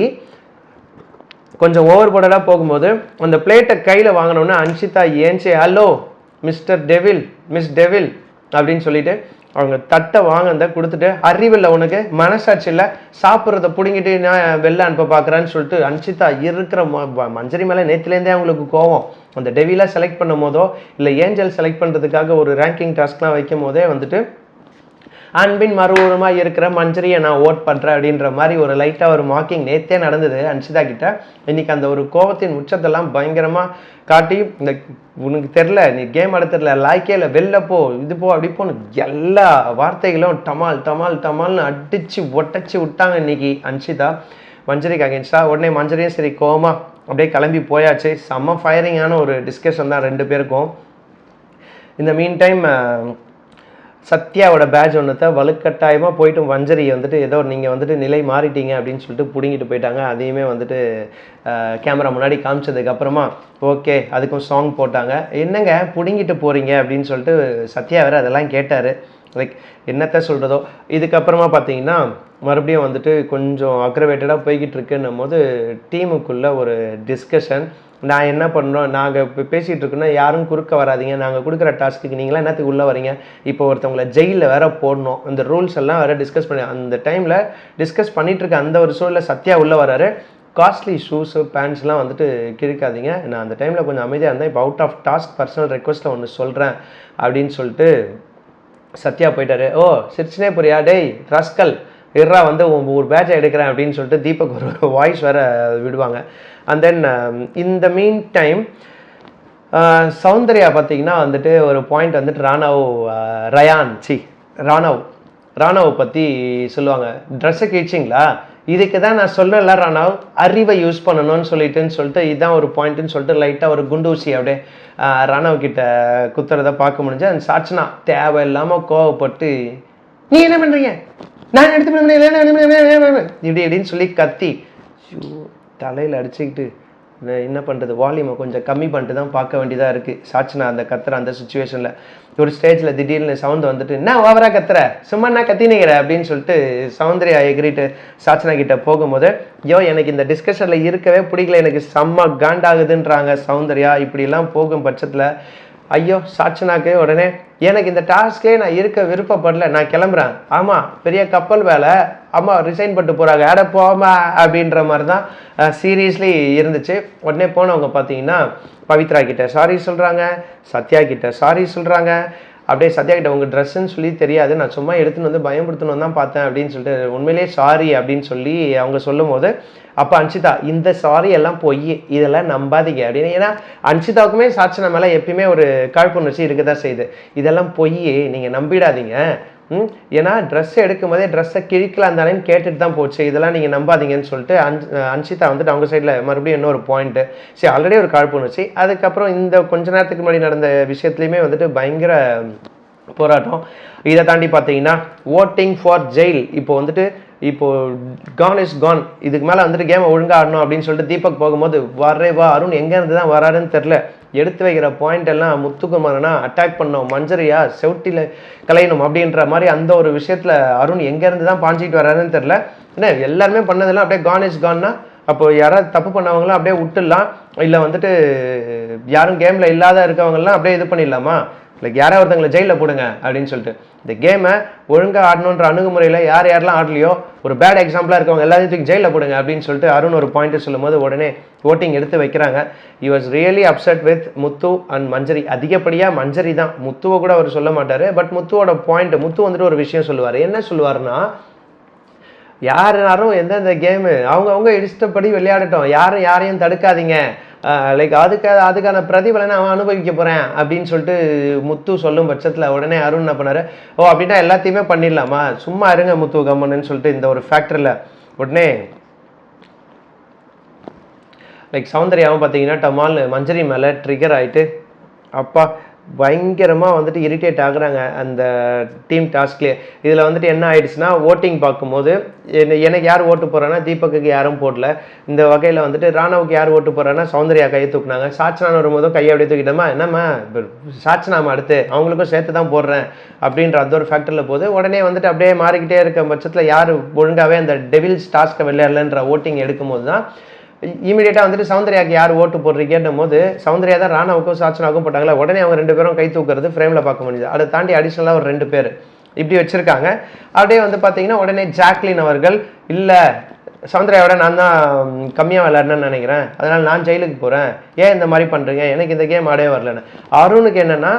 கொஞ்சம் ஓவர் போர்டடாக போகும்போது அந்த பிளேட்டை கையில் வாங்கினோன்னா அன்ஷிதா ஏன்ச்சு ஹலோ மிஸ் டெவில் அப்படின்னு சொல்லிட்டு அவங்க தட்டை வாங்க கொடுத்துட்டு, அறிவில்லை உனக்கு, மனசாட்சி இல்லை, சாப்பிட்றத பிடிங்கிட்டு நான் வெளில அனுப்ப பார்க்குறான்னு சொல்லிட்டு அன்ஷிதா இருக்கிற மஞ்சரி மேலே நேற்றுலேருந்தே அவங்களுக்கு கோவம். அந்த டெவிலாக செலக்ட் பண்ணும் போதோ இல்லை ஏஞ்சல் செலக்ட் பண்ணுறதுக்காக ஒரு ரேங்கிங் டாஸ்க்லாம் வைக்கும் போதே வந்துட்டு அன்பின் மறுபுறமாக இருக்கிற மஞ்சரியை நான் ஓட் பண்ணுறேன் அப்படின்ற மாதிரி ஒரு லைட்டாக ஒரு மார்க்கிங் நேற்றே நடந்தது அன்ஷிதா கிட்ட. இன்றைக்கி அந்த ஒரு கோவத்தின் உச்சத்தெல்லாம் பயங்கரமாக காட்டி, இந்த உனக்கு தெரில, நீ கேம் ஆட தெரில, லாய்க்கே இல்லை, வெளில போ, இது போ, அப்படி போன்னு எல்லா வார்த்தைகளும் டமால் டமால் டமால்னு அடித்து ஒட்டச்சி விட்டாங்க இன்றைக்கி அன்ஷிதா மஞ்சரிக்கு அகேன்ஸ்டாக. உடனே மஞ்சரியும் சரி கோவமாக அப்படியே கிளம்பி போயாச்சு. செம்ம ஃபயரிங்கான ஒரு டிஸ்கஷன் தான் ரெண்டு பேருக்கும். இந்த மீன் டைம் சத்யாவோட பேட்ச் ஒன்றுத்த வலுக்கட்டாயமாக போயிட்டு மஞ்சரி வந்துட்டு ஏதோ நீங்கள் வந்துட்டு நிலை மாறிட்டீங்க அப்படின்னு சொல்லிட்டு பிடுங்கிட்டு போயிட்டாங்க. அதையுமே வந்துட்டு கேமரா முன்னாடி காமிச்சதுக்கப்புறமா ஓகே அதுக்கும் சாங் போட்டாங்க. என்னங்க பிடுங்கிட்டு போகிறீங்க அப்படின்னு சொல்லிட்டு சத்யா வேறு அதெல்லாம் கேட்டார். லைக் என்னத்த சொல்கிறதோ. இதுக்கப்புறமா பார்த்தீங்கன்னா மறுபடியும் வந்துட்டு கொஞ்சம் அக்ரவேட்டடாக போய்கிட்டு இருக்குன்னும் போது டீமுக்குள்ளே ஒரு டிஸ்கஷன். நான் என்ன பண்ணுறோம், நாங்கள் இப்போ பேசிகிட்டு இருக்கோன்னா யாரும் குறுக்க வராதிங்க, நாங்கள் கொடுக்குற டாஸ்க்கு நீங்களாம் என்னத்துக்கு உள்ளே வரீங்க, இப்போ ஒருத்தவங்களை ஜெயிலில் வேற போடணும், இந்த ரூல்ஸ் எல்லாம் வேறு டிஸ்கஸ் பண்ணி அந்த டைமில் டிஸ்கஸ் பண்ணிகிட்டு இருக்க அந்த ஒரு சூழலில் சத்யா உள்ளே வராரு. காஸ்ட்லி ஷூஸு பேண்ட்ஸ்லாம் வந்துட்டு கிழிக்காதீங்க, நான் அந்த டைமில் கொஞ்சம் அமைதியாக இருந்தேன், இப்போ அவுட் ஆஃப் டாஸ்க் பர்சனல் ரெக்வஸ்ட்டில் ஒன்று சொல்கிறேன் அப்படின்னு சொல்லிட்டு சத்யா போயிட்டாரு. ஓ சிரிச்சுனே போறியா, டேய் ரஸ்கல் இர்ரா வந்து ஒரு பேட்சை எடுக்கிறேன் அப்படின்னு சொல்லிட்டு தீபக் ஒரு வாய்ஸ் வேறு விடுவாங்க. அண்ட் தென் இந்த மீன் டைம் சௌந்தர்யா பார்த்தீங்கன்னா வந்துட்டு ஒரு பாயிண்ட் வந்துட்டு ராணாவை பற்றி சொல்லுவாங்க. ட்ரெஸ்ஸை கிழிச்சிங்களா, இதுக்கு தான் நான் சொல்லலை ராணாவ், அறிவை யூஸ் பண்ணணும்னு சொல்லிட்டு இதுதான் ஒரு பாயிண்ட்டுன்னு சொல்லிட்டு லைட்டாக ஒரு குண்டூசி அப்படியே ராணாவ் கிட்ட குத்துறதை பார்க்க முடிஞ்சு. அந்த சாட்சனா தேவையில்லாமல் கோவப்பட்டு நீ என்ன பண்ணுறீங்க, நான் எடுத்து இப்படி இப்படின்னு சொல்லி கத்தி தலையில் அடிச்சுக்கிட்டு என்ன பண்ணுறது, வால்யூமை கொஞ்சம் கம்மி பண்ணிட்டு தான் பார்க்க வேண்டியதாக இருக்குது. சாட்சனா அந்த கத்துற அந்த சுச்சுவேஷனில் ஒரு ஸ்டேஜில் திடீர்னு சவுண்ட் வந்துட்டு என்ன ஓவராக கத்துற, சும்மா என்ன கத்தினீங்கிற அப்படின்னு சொல்லிட்டு சௌந்தர்யா எகிரிட்டு சாட்சனா கிட்ட போகும்போது எனக்கு இந்த டிஸ்கஷனில் இருக்கவே பிடிக்கல, எனக்கு செம்ம காண்டாகுதுன்றாங்க சௌந்தர்யா. இப்படிலாம் போகும் பட்சத்தில் ஐயோ சாட்சனாக்கு உடனே எனக்கு இந்த டாஸ்க்கே நான் இருக்க விருப்பப்படல, நான் கிளம்புறேன், ஆமாம் பெரிய கப்பல் வேலை, ஆமாம் ரிசைன் பண்ணிட்டு போகிறாங்க, ஆட போமா அப்படின்ற மாதிரி தான் சீரியஸ்லி இருந்துச்சு. உடனே போனவங்க பார்த்தீங்கன்னா பவித்ரா கிட்ட சாரி சொல்கிறாங்க, சத்யா கிட்ட சாரி சொல்கிறாங்க. அப்படியே சத்யா கிட்ட உங்கள் ட்ரெஸ்ஸுன்னு சொல்லி தெரியாது, நான் சும்மா எடுத்துன்னு வந்து பயன்படுத்தணும் தான் பார்த்தேன் அப்படின்னு சொல்லிட்டு உண்மையிலே சாரி அப்படின்னு சொல்லி அவங்க சொல்லும் போது அப்போ அன்ஷிதா இந்த சாரி எல்லாம் போய் இதெல்லாம் நம்பாதீங்க அப்படின்னு. ஏன்னா அன்ஷிதாவுக்குமே சாட்சனா மேலே எப்பயுமே ஒரு காழ்ப்புணர்ச்சி இருக்க தான் செய்யுது. இதெல்லாம் போய் நீங்கள் நம்பிடாதீங்க, ஏன்னா ட்ரெஸ்ஸை எடுக்கும் போதே ட்ரெஸ்ஸை கிழிக்கலாம் தானேன்னு கேட்டுட்டு தான் போச்சு, இதெல்லாம் நீங்கள் நம்பாதீங்கன்னு சொல்லிட்டு அன்ஷிதா வந்துட்டு அவங்க சைடில் மறுபடியும் இன்னொரு பாயிண்ட்டு. சரி ஆல்ரெடி ஒரு காழ்ப்புணர்ச்சி. அதுக்கப்புறம் இந்த கொஞ்ச நேரத்துக்கு முன்னாடி நடந்த விஷயத்துலையுமே வந்துட்டு பயங்கர போராட்டம். இதை தாண்டி பார்த்தீங்கன்னா ஓட்டிங் ஃபார் ஜெயில் இப்போது கான் இஸ் கான், இதுக்கு மேலே வந்துட்டு கேமை ஒழுங்காக ஆடணும் அப்படின்னு சொல்லிட்டு தீபக் போகும்போது வா அருண் எங்கேருந்து தான் வராருன்னு தெரில, எடுத்து வைக்கிற பாயிண்ட் எல்லாம் முத்துக்குமாரனா அட்டாக் பண்ணோம், மஞ்சரியா செவுட்டியில் கலையணும் அப்படின்ற மாதிரி அந்த ஒரு விஷயத்தில் அருண் எங்கேருந்து தான் பாஞ்சிட்டு வராருன்னு தெரில. ஏன்னா எல்லாருமே பண்ணதெல்லாம் அப்படியே கான் இஸ் கான்னா அப்போ யாராவது தப்பு பண்ணவங்களாம் அப்படியே விட்டுடலாம், இல்லை வந்துட்டு யாரும் கேமில் இல்லாத இருக்கவங்கலாம் அப்படியே இது பண்ணிடலாமா, லைக் யாராவது ஒருத்தங்களை ஜெயிலில் போடுங்க அப்படின்னு சொல்லிட்டு இந்த கேமை ஒழுங்காக ஆடணுன்ற அணுகுமுறையில் யாரெல்லாம் ஆடலையோ ஒரு பேட் எக்ஸாம்பிளாக இருக்கவங்க எல்லாத்தையும் ஜெயிலில் போடுங்க அப்படின்னு சொல்லிட்டு அருண் ஒரு பாயிண்ட்டு சொல்லும் போது உடனே ஓட்டிங் எடுத்து வைக்கிறாங்க. He was really upset with Muthu and Manjari. அதிகப்படியாக மஞ்சரி தான், முத்துவை கூட அவர் சொல்ல மாட்டார். பட் முத்துவோட பாயிண்ட், முத்து வந்துட்டு ஒரு விஷயம் சொல்லுவார். என்ன சொல்லுவார்னா, யாரும் எந்தெந்த கேமு அவங்க இஷ்டப்படி விளையாடட்டும், யாரையும் தடுக்காதீங்க, லைக் அதுக்கான பிரதிபலனை அவன் அனுபவிக்க போகிறேன் அப்படின்னு சொல்லிட்டு முத்து சொல்லும் பட்சத்தில் உடனே அருண் என்ன பண்ணார், ஓ அப்படின்னா எல்லாத்தையுமே பண்ணிடலாமா, சும்மா இருங்க முத்து கம்மன்னு சொல்லிட்டு இந்த ஒரு ஃபேக்டரியில் உடனே லைக் சௌந்தர்யாவும் பார்த்தீங்கன்னா டமால் மஞ்சரி மேலே ட்ரிகர் ஆகிட்டு அப்பா பயங்கரமாக வந்துட்டு இரிட்டேட் ஆகுறாங்க அந்த டீம் டாஸ்க்லேயே. இதில் வந்துட்டு என்ன ஆயிடுச்சுன்னா ஓட்டிங் பார்க்கும்போது எனக்கு யார் ஓட்டு போகிறான்னா தீபக்கு யாரும் போடல. இந்த வகையில் வந்துட்டு ராணாவுக்கு யார் ஓட்டு போகிறான்னா சௌந்தர்யா கையை தூக்குனாங்க. சாட்சனா வரும்போதும் கையை அப்படியே தூக்கிட்டோமா, என்னம்மா சாட்சனாமா அடுத்து அவங்களுக்கும் சேர்த்து தான் போடுறேன் அப்படின்ற அந்த ஒரு ஃபேக்டரில் போது உடனே வந்துட்டு அப்படியே மாறிக்கிட்டே இருக்க பட்சத்தில் யார் ஒழுங்காகவே அந்த டெவில்ஸ் டாஸ்க்கை விளையாடலன்ற ஓட்டிங் எடுக்கும்போது தான் இமீடியட்டாக வந்துட்டு சௌந்தர்யாவுக்கு யார் ஓட்டு போடுறீங்கன்னும் போது சௌந்தர்யா தான் ராணாவுக்கும் சாட்சனாவுக்கும் போட்டாங்களா, உடனே அவங்க ரெண்டு பேரும் கை தூக்குறது ஃப்ரேமில் பார்க்க முடியுது. அதை தாண்டி அடிஷ்னலாக ஒரு 2 பேர் இப்படி வச்சுருக்காங்க. அப்படியே வந்து பார்த்தீங்கன்னா உடனே ஜாக்லின் அவர்கள் இல்லை சௌந்தர்யாவோட நான் தான் கம்மியாக விளையாடணும்னு நினைக்கிறேன், அதனால் நான் ஜெயிலுக்கு போகிறேன், ஏன் இந்த மாதிரி பண்ணுறீங்க, எனக்கு இந்த கேம் ஆடவே வரலன்னு. அருணுக்கு என்னென்னா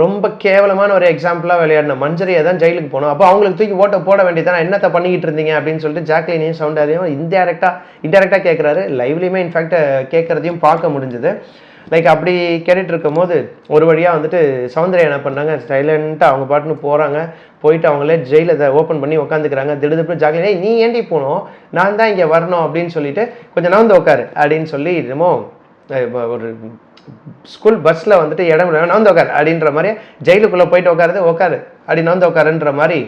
ரொம்ப கேவலமான ஒரு எக்ஸாம்பிளாக விளையாடின மஞ்சரியை தான் ஜெயிலுக்கு போகணும், அப்போ அவங்களுக்கு தூக்கி போட வேண்டியதானே, என்னத்தை பண்ணிக்கிட்டு இருந்தீங்க அப்படின்னு சொல்லிட்டு ஜாக்லினையும் சவுண்டரையும் இன்டெரக்டாக கேட்குறாரு. லைவ்லையுமே இன்ஃபேக்ட் கேட்குறதையும் பார்க்க முடிஞ்சுது. லைக் அப்படி கேட்டுட்டு இருக்கும் போது ஒரு வழியாக வந்துட்டு சௌந்தர்யா என்ன பண்ணாங்க, சைலண்ட்டாக அவங்க பாட்டுன்னு போகிறாங்க. போயிட்டு அவங்களே ஜெயிலை ஓப்பன் பண்ணி உட்காந்துக்கிறாங்க. திடுதிப்பு ஜாக்லினே நீ ஏண்டி போகணும், நான் தான் இங்கே வரணும் அப்படின்னு சொல்லிட்டு கொஞ்சம் நவந்து உட்காரு அப்படின்னு சொல்லி என்னமோ ஒரு ஸ்கூல் பஸ்ஸில் வந்துட்டு இடம் நவந்து உட்காரு அப்படின்ற மாதிரி ஜெயிலுக்குள்ளே போயிட்டு உட்காரு அப்படி நவந்து உட்காருன்ற மாதிரி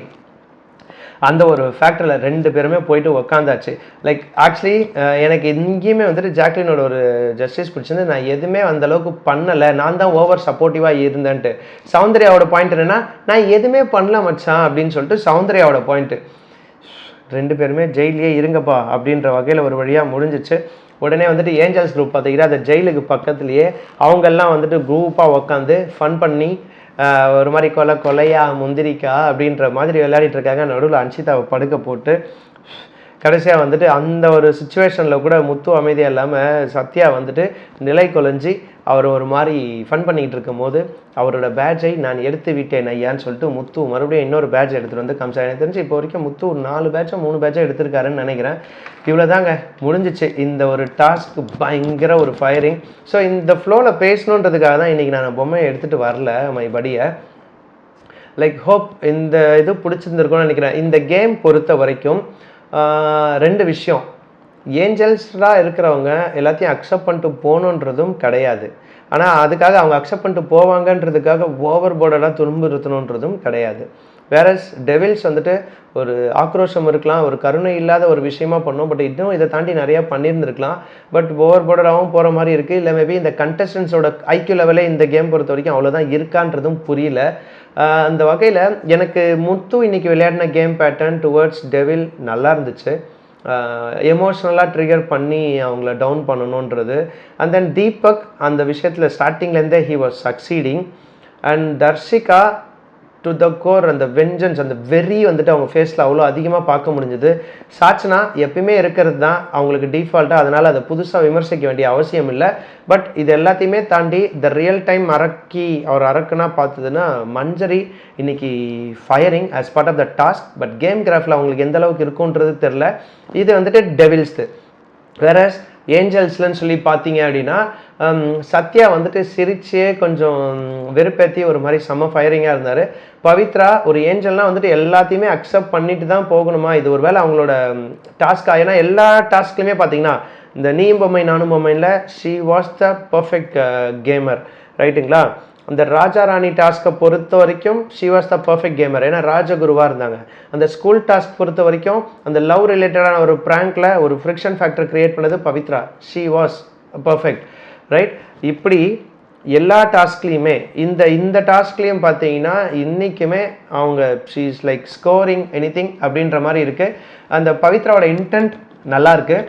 அந்த ஒரு ஃபேக்டரியில் 2 பேருமே போயிட்டு உக்காந்தாச்சு. லைக் ஆக்சுவலி எனக்கு எங்கேயுமே வந்துட்டு ஜாக்லினோட ஒரு ஜஸ்டிஸ் பிடிச்சிருந்து, நான் எதுவுமே அந்தளவுக்கு பண்ணலை, நான் தான் ஓவர் சப்போர்ட்டிவாக இருந்தேன்ட்டு. சௌந்தர்யாவோட பாயிண்ட் என்னென்னா நான் எதுவுமே பண்ணல மச்சான் அப்படின்னு சொல்லிட்டு சௌந்தர்யாவோட பாயிண்ட்டு. 2 பேருமே ஜெயிலே இருங்கப்பா அப்படின்ற வகையில் ஒரு வழியாக முடிஞ்சிச்சு. உடனே வந்துட்டு ஏஞ்சல்ஸ் குரூப் பார்த்தீங்கன்னா அந்த ஜெயிலுக்கு பக்கத்துலேயே அவங்கெல்லாம் வந்துட்டு குரூப்பாக உட்காந்து ஃபன் பண்ணி ஒரு மாதிரி கொலையா முந்திரிக்கா அப்படின்ற மாதிரி விளையாடிட்டு இருக்காங்க. நடுவில் அன்ஷிதாவை படுக்க போட்டு கடைசியாக வந்துட்டு அந்த ஒரு சுச்சுவேஷனில் கூட முத்து அமைதியாக இல்லாமல் சத்யா வந்துட்டு நிலை குலைஞ்சி அவர் ஒரு மாதிரி ஃபன் பண்ணிக்கிட்டு இருக்கும் போது அவரோட பேட்சை நான் எடுத்து விட்டேன் ஐயான்னு சொல்லிட்டு முத்து மறுபடியும் இன்னொரு பேட்ச் எடுத்துகிட்டு வந்து காமிச்சார். எனக்கு தெரிஞ்சு இப்போ வரைக்கும் முத்து 4 பேட்சோ 3 பேட்சோ எடுத்திருக்காருன்னு நினைக்கிறேன். இவ்வளோ தாங்க முடிஞ்சிச்சு இந்த ஒரு டாஸ்க். பயங்கர ஒரு ஃபயரிங். ஸோ இந்த ஃப்ளோவில் பேசணுன்றதுக்காக தான் இன்றைக்கி நான் பொம்மையை எடுத்துகிட்டு வரல மை படியை. லைக் ஹோப் இந்த இது பிடிச்சிருந்துருக்கும்னு நினைக்கிறேன். இந்த கேம் பொறுத்த வரைக்கும் 2 விஷயம். ஏஞ்சல்ஸாக இருக்கிறவங்க எல்லாத்தையும் அக்செப்ட் பண்ணிட்டு போகணுன்றதும் கிடையாது. ஆனால் அதுக்காக அவங்க அக்செப்ட் பண்ணிட்டு போவாங்கன்றதுக்காக ஓவர் போர்டெல்லாம் துன்புறுத்தணுன்றதும் கிடையாது. வேறஸ் டெவில்ஸ் வந்துட்டு ஒரு ஆக்ரோஷம் இருக்கலாம், ஒரு கருணை இல்லாத ஒரு விஷயமா பண்ணோம். பட் இன்னும் இதை தாண்டி நிறையா பண்ணியிருந்துருக்கலாம். பட் ஓவர் போர்டராகவும் போகிற மாதிரி இருக்குது. இல்லை மேபி இந்த கண்டஸ்டன்ஸோட ஐக்யூ லெவலே இந்த கேம் பொறுத்த வரைக்கும் அவ்வளோதான் இருக்கான்றதும் புரியல. அந்த வகையில் எனக்கு முத்து இன்றைக்கி விளையாடின கேம் பேட்டர்ன் டுவர்ட்ஸ் டெவில் நல்லா இருந்துச்சு. எமோஷ்னலாக ட்ரிகர் பண்ணி அவங்கள டவுன் பண்ணணுன்றது. அண்ட் தென் தீபக் அந்த விஷயத்தில் ஸ்டார்டிங்லேருந்தே he was succeeding. And Dharshika to the core அந்த வெஞ்சன்ஸ் அந்த வெறி வந்துட்டு அவங்க ஃபேஸில் அவ்வளோ அதிகமாக பார்க்க முடிஞ்சுது. சாச்சனா எப்பயுமே இருக்கிறது தான் அவங்களுக்கு டிஃபால்ட்டாக, அதனால் அதை புதுசாக விமர்சிக்க வேண்டிய அவசியம் இல்லை. பட் இது எல்லாத்தையுமே தாண்டி த ரியல் டைம் அவர் அரக்குனா பார்த்ததுன்னா மஞ்சரி இன்னைக்கு firing as part of the task. But game கிராஃபில் அவங்களுக்கு எந்த அளவுக்கு இருக்குன்றது தெரில. இது வந்துட்டு டெவில்ஸ்து. வேறஸ் ஏஞ்சல்ஸ்லன்னு சொல்லி பார்த்தீங்க அப்படின்னா சத்யா வந்துட்டு சிரிச்சே கொஞ்சம் வெறுப்பேற்றி ஒரு மாதிரி செம்ம ஃபயரிங்காக இருந்தார். பவித்ரா ஒரு ஏஞ்சல்னால் வந்துட்டு எல்லாத்தையுமே அக்செப்ட் பண்ணிட்டு தான் போகணுமா, இது ஒரு வேளை அவங்களோட டாஸ்க்காக. ஏன்னா எல்லா டாஸ்க்லையுமே பார்த்தீங்கன்னா இந்த நீயும் பொம்மை நானும் பொம்மையில் she was the perfect gamer, ரைட்டுங்களா. அந்த ராஜா ராணி டாஸ்க்கை பொறுத்த வரைக்கும் she was the perfect gamer, ஏன்னா ராஜகுருவாக இருந்தாங்க. அந்த ஸ்கூல் டாஸ்க் பொறுத்த வரைக்கும் அந்த லவ் ரிலேட்டடான ஒரு ப்ராங்க்ல ஒரு ஃப்ரிக்ஷன் ஃபேக்டர் கிரியேட் பண்ணது Pavithra. She was perfect, right. இப்படி எல்லா டாஸ்க்லேயுமே இந்த டாஸ்க்லேயும் பார்த்தீங்கன்னா இன்றைக்குமே அவங்க she is like scoring anything அப்படின்ற மாதிரி இருக்குது. அந்த பவித்ராவோட இன்டென்ட் நல்லா இருக்குது.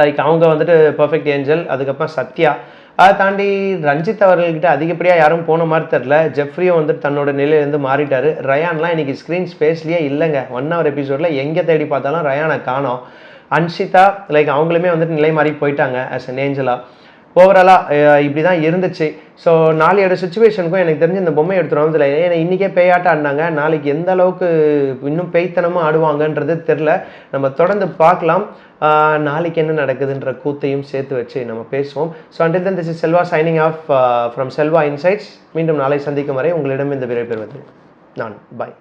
லைக் அவங்க வந்துட்டு பர்ஃபெக்ட் ஏஞ்சல். அதுக்கப்புறம் சத்யா. அதை தாண்டி ரஞ்சித் அவர்கள்கிட்ட அதிகப்படியாக யாரும் போன மாதிரி தெரில. ஜெஃப்ரியும் வந்துட்டு தன்னோட நிலையிலேருந்து மாறிட்டார். ரயான்லாம் இன்றைக்கி ஸ்க்ரீன் ஸ்பேஸ்லேயே இல்லைங்க. 1 hour எபிசோடில் எங்கே தேடி பார்த்தாலும் ரயானை காணோம். அன்ஷிதா லைக் அவங்களுமே வந்துட்டு நிலை மாறி போயிட்டாங்க ஆஸ் அன் ஏஞ்சலாக. ஓவராலாக இப்படி தான் இருந்துச்சு. ஸோ நாளையோட சுச்சுவேஷனுக்கும் எனக்கு தெரிஞ்சு இந்த பொம்மை எடுத்துகிட்டு வந்து ஏன்னா இன்றைக்கே பேயாட்டம் ஆடினாங்க, நாளைக்கு எந்த அளவுக்கு இன்னும் பேய்த்தனமும் ஆடுவாங்கன்றது தெரில. நம்ம தொடர்ந்து பார்க்கலாம். நாளைக்கு என்ன நடக்குதுன்ற கூத்தையும் சேர்த்து வச்சு நம்ம பேசுவோம். So until then this is Selva signing off from Selva insights. மீண்டும் நாளை சந்திக்கும் வரை உங்களிடம் இந்த விடை பெறுவது நான். பாய்.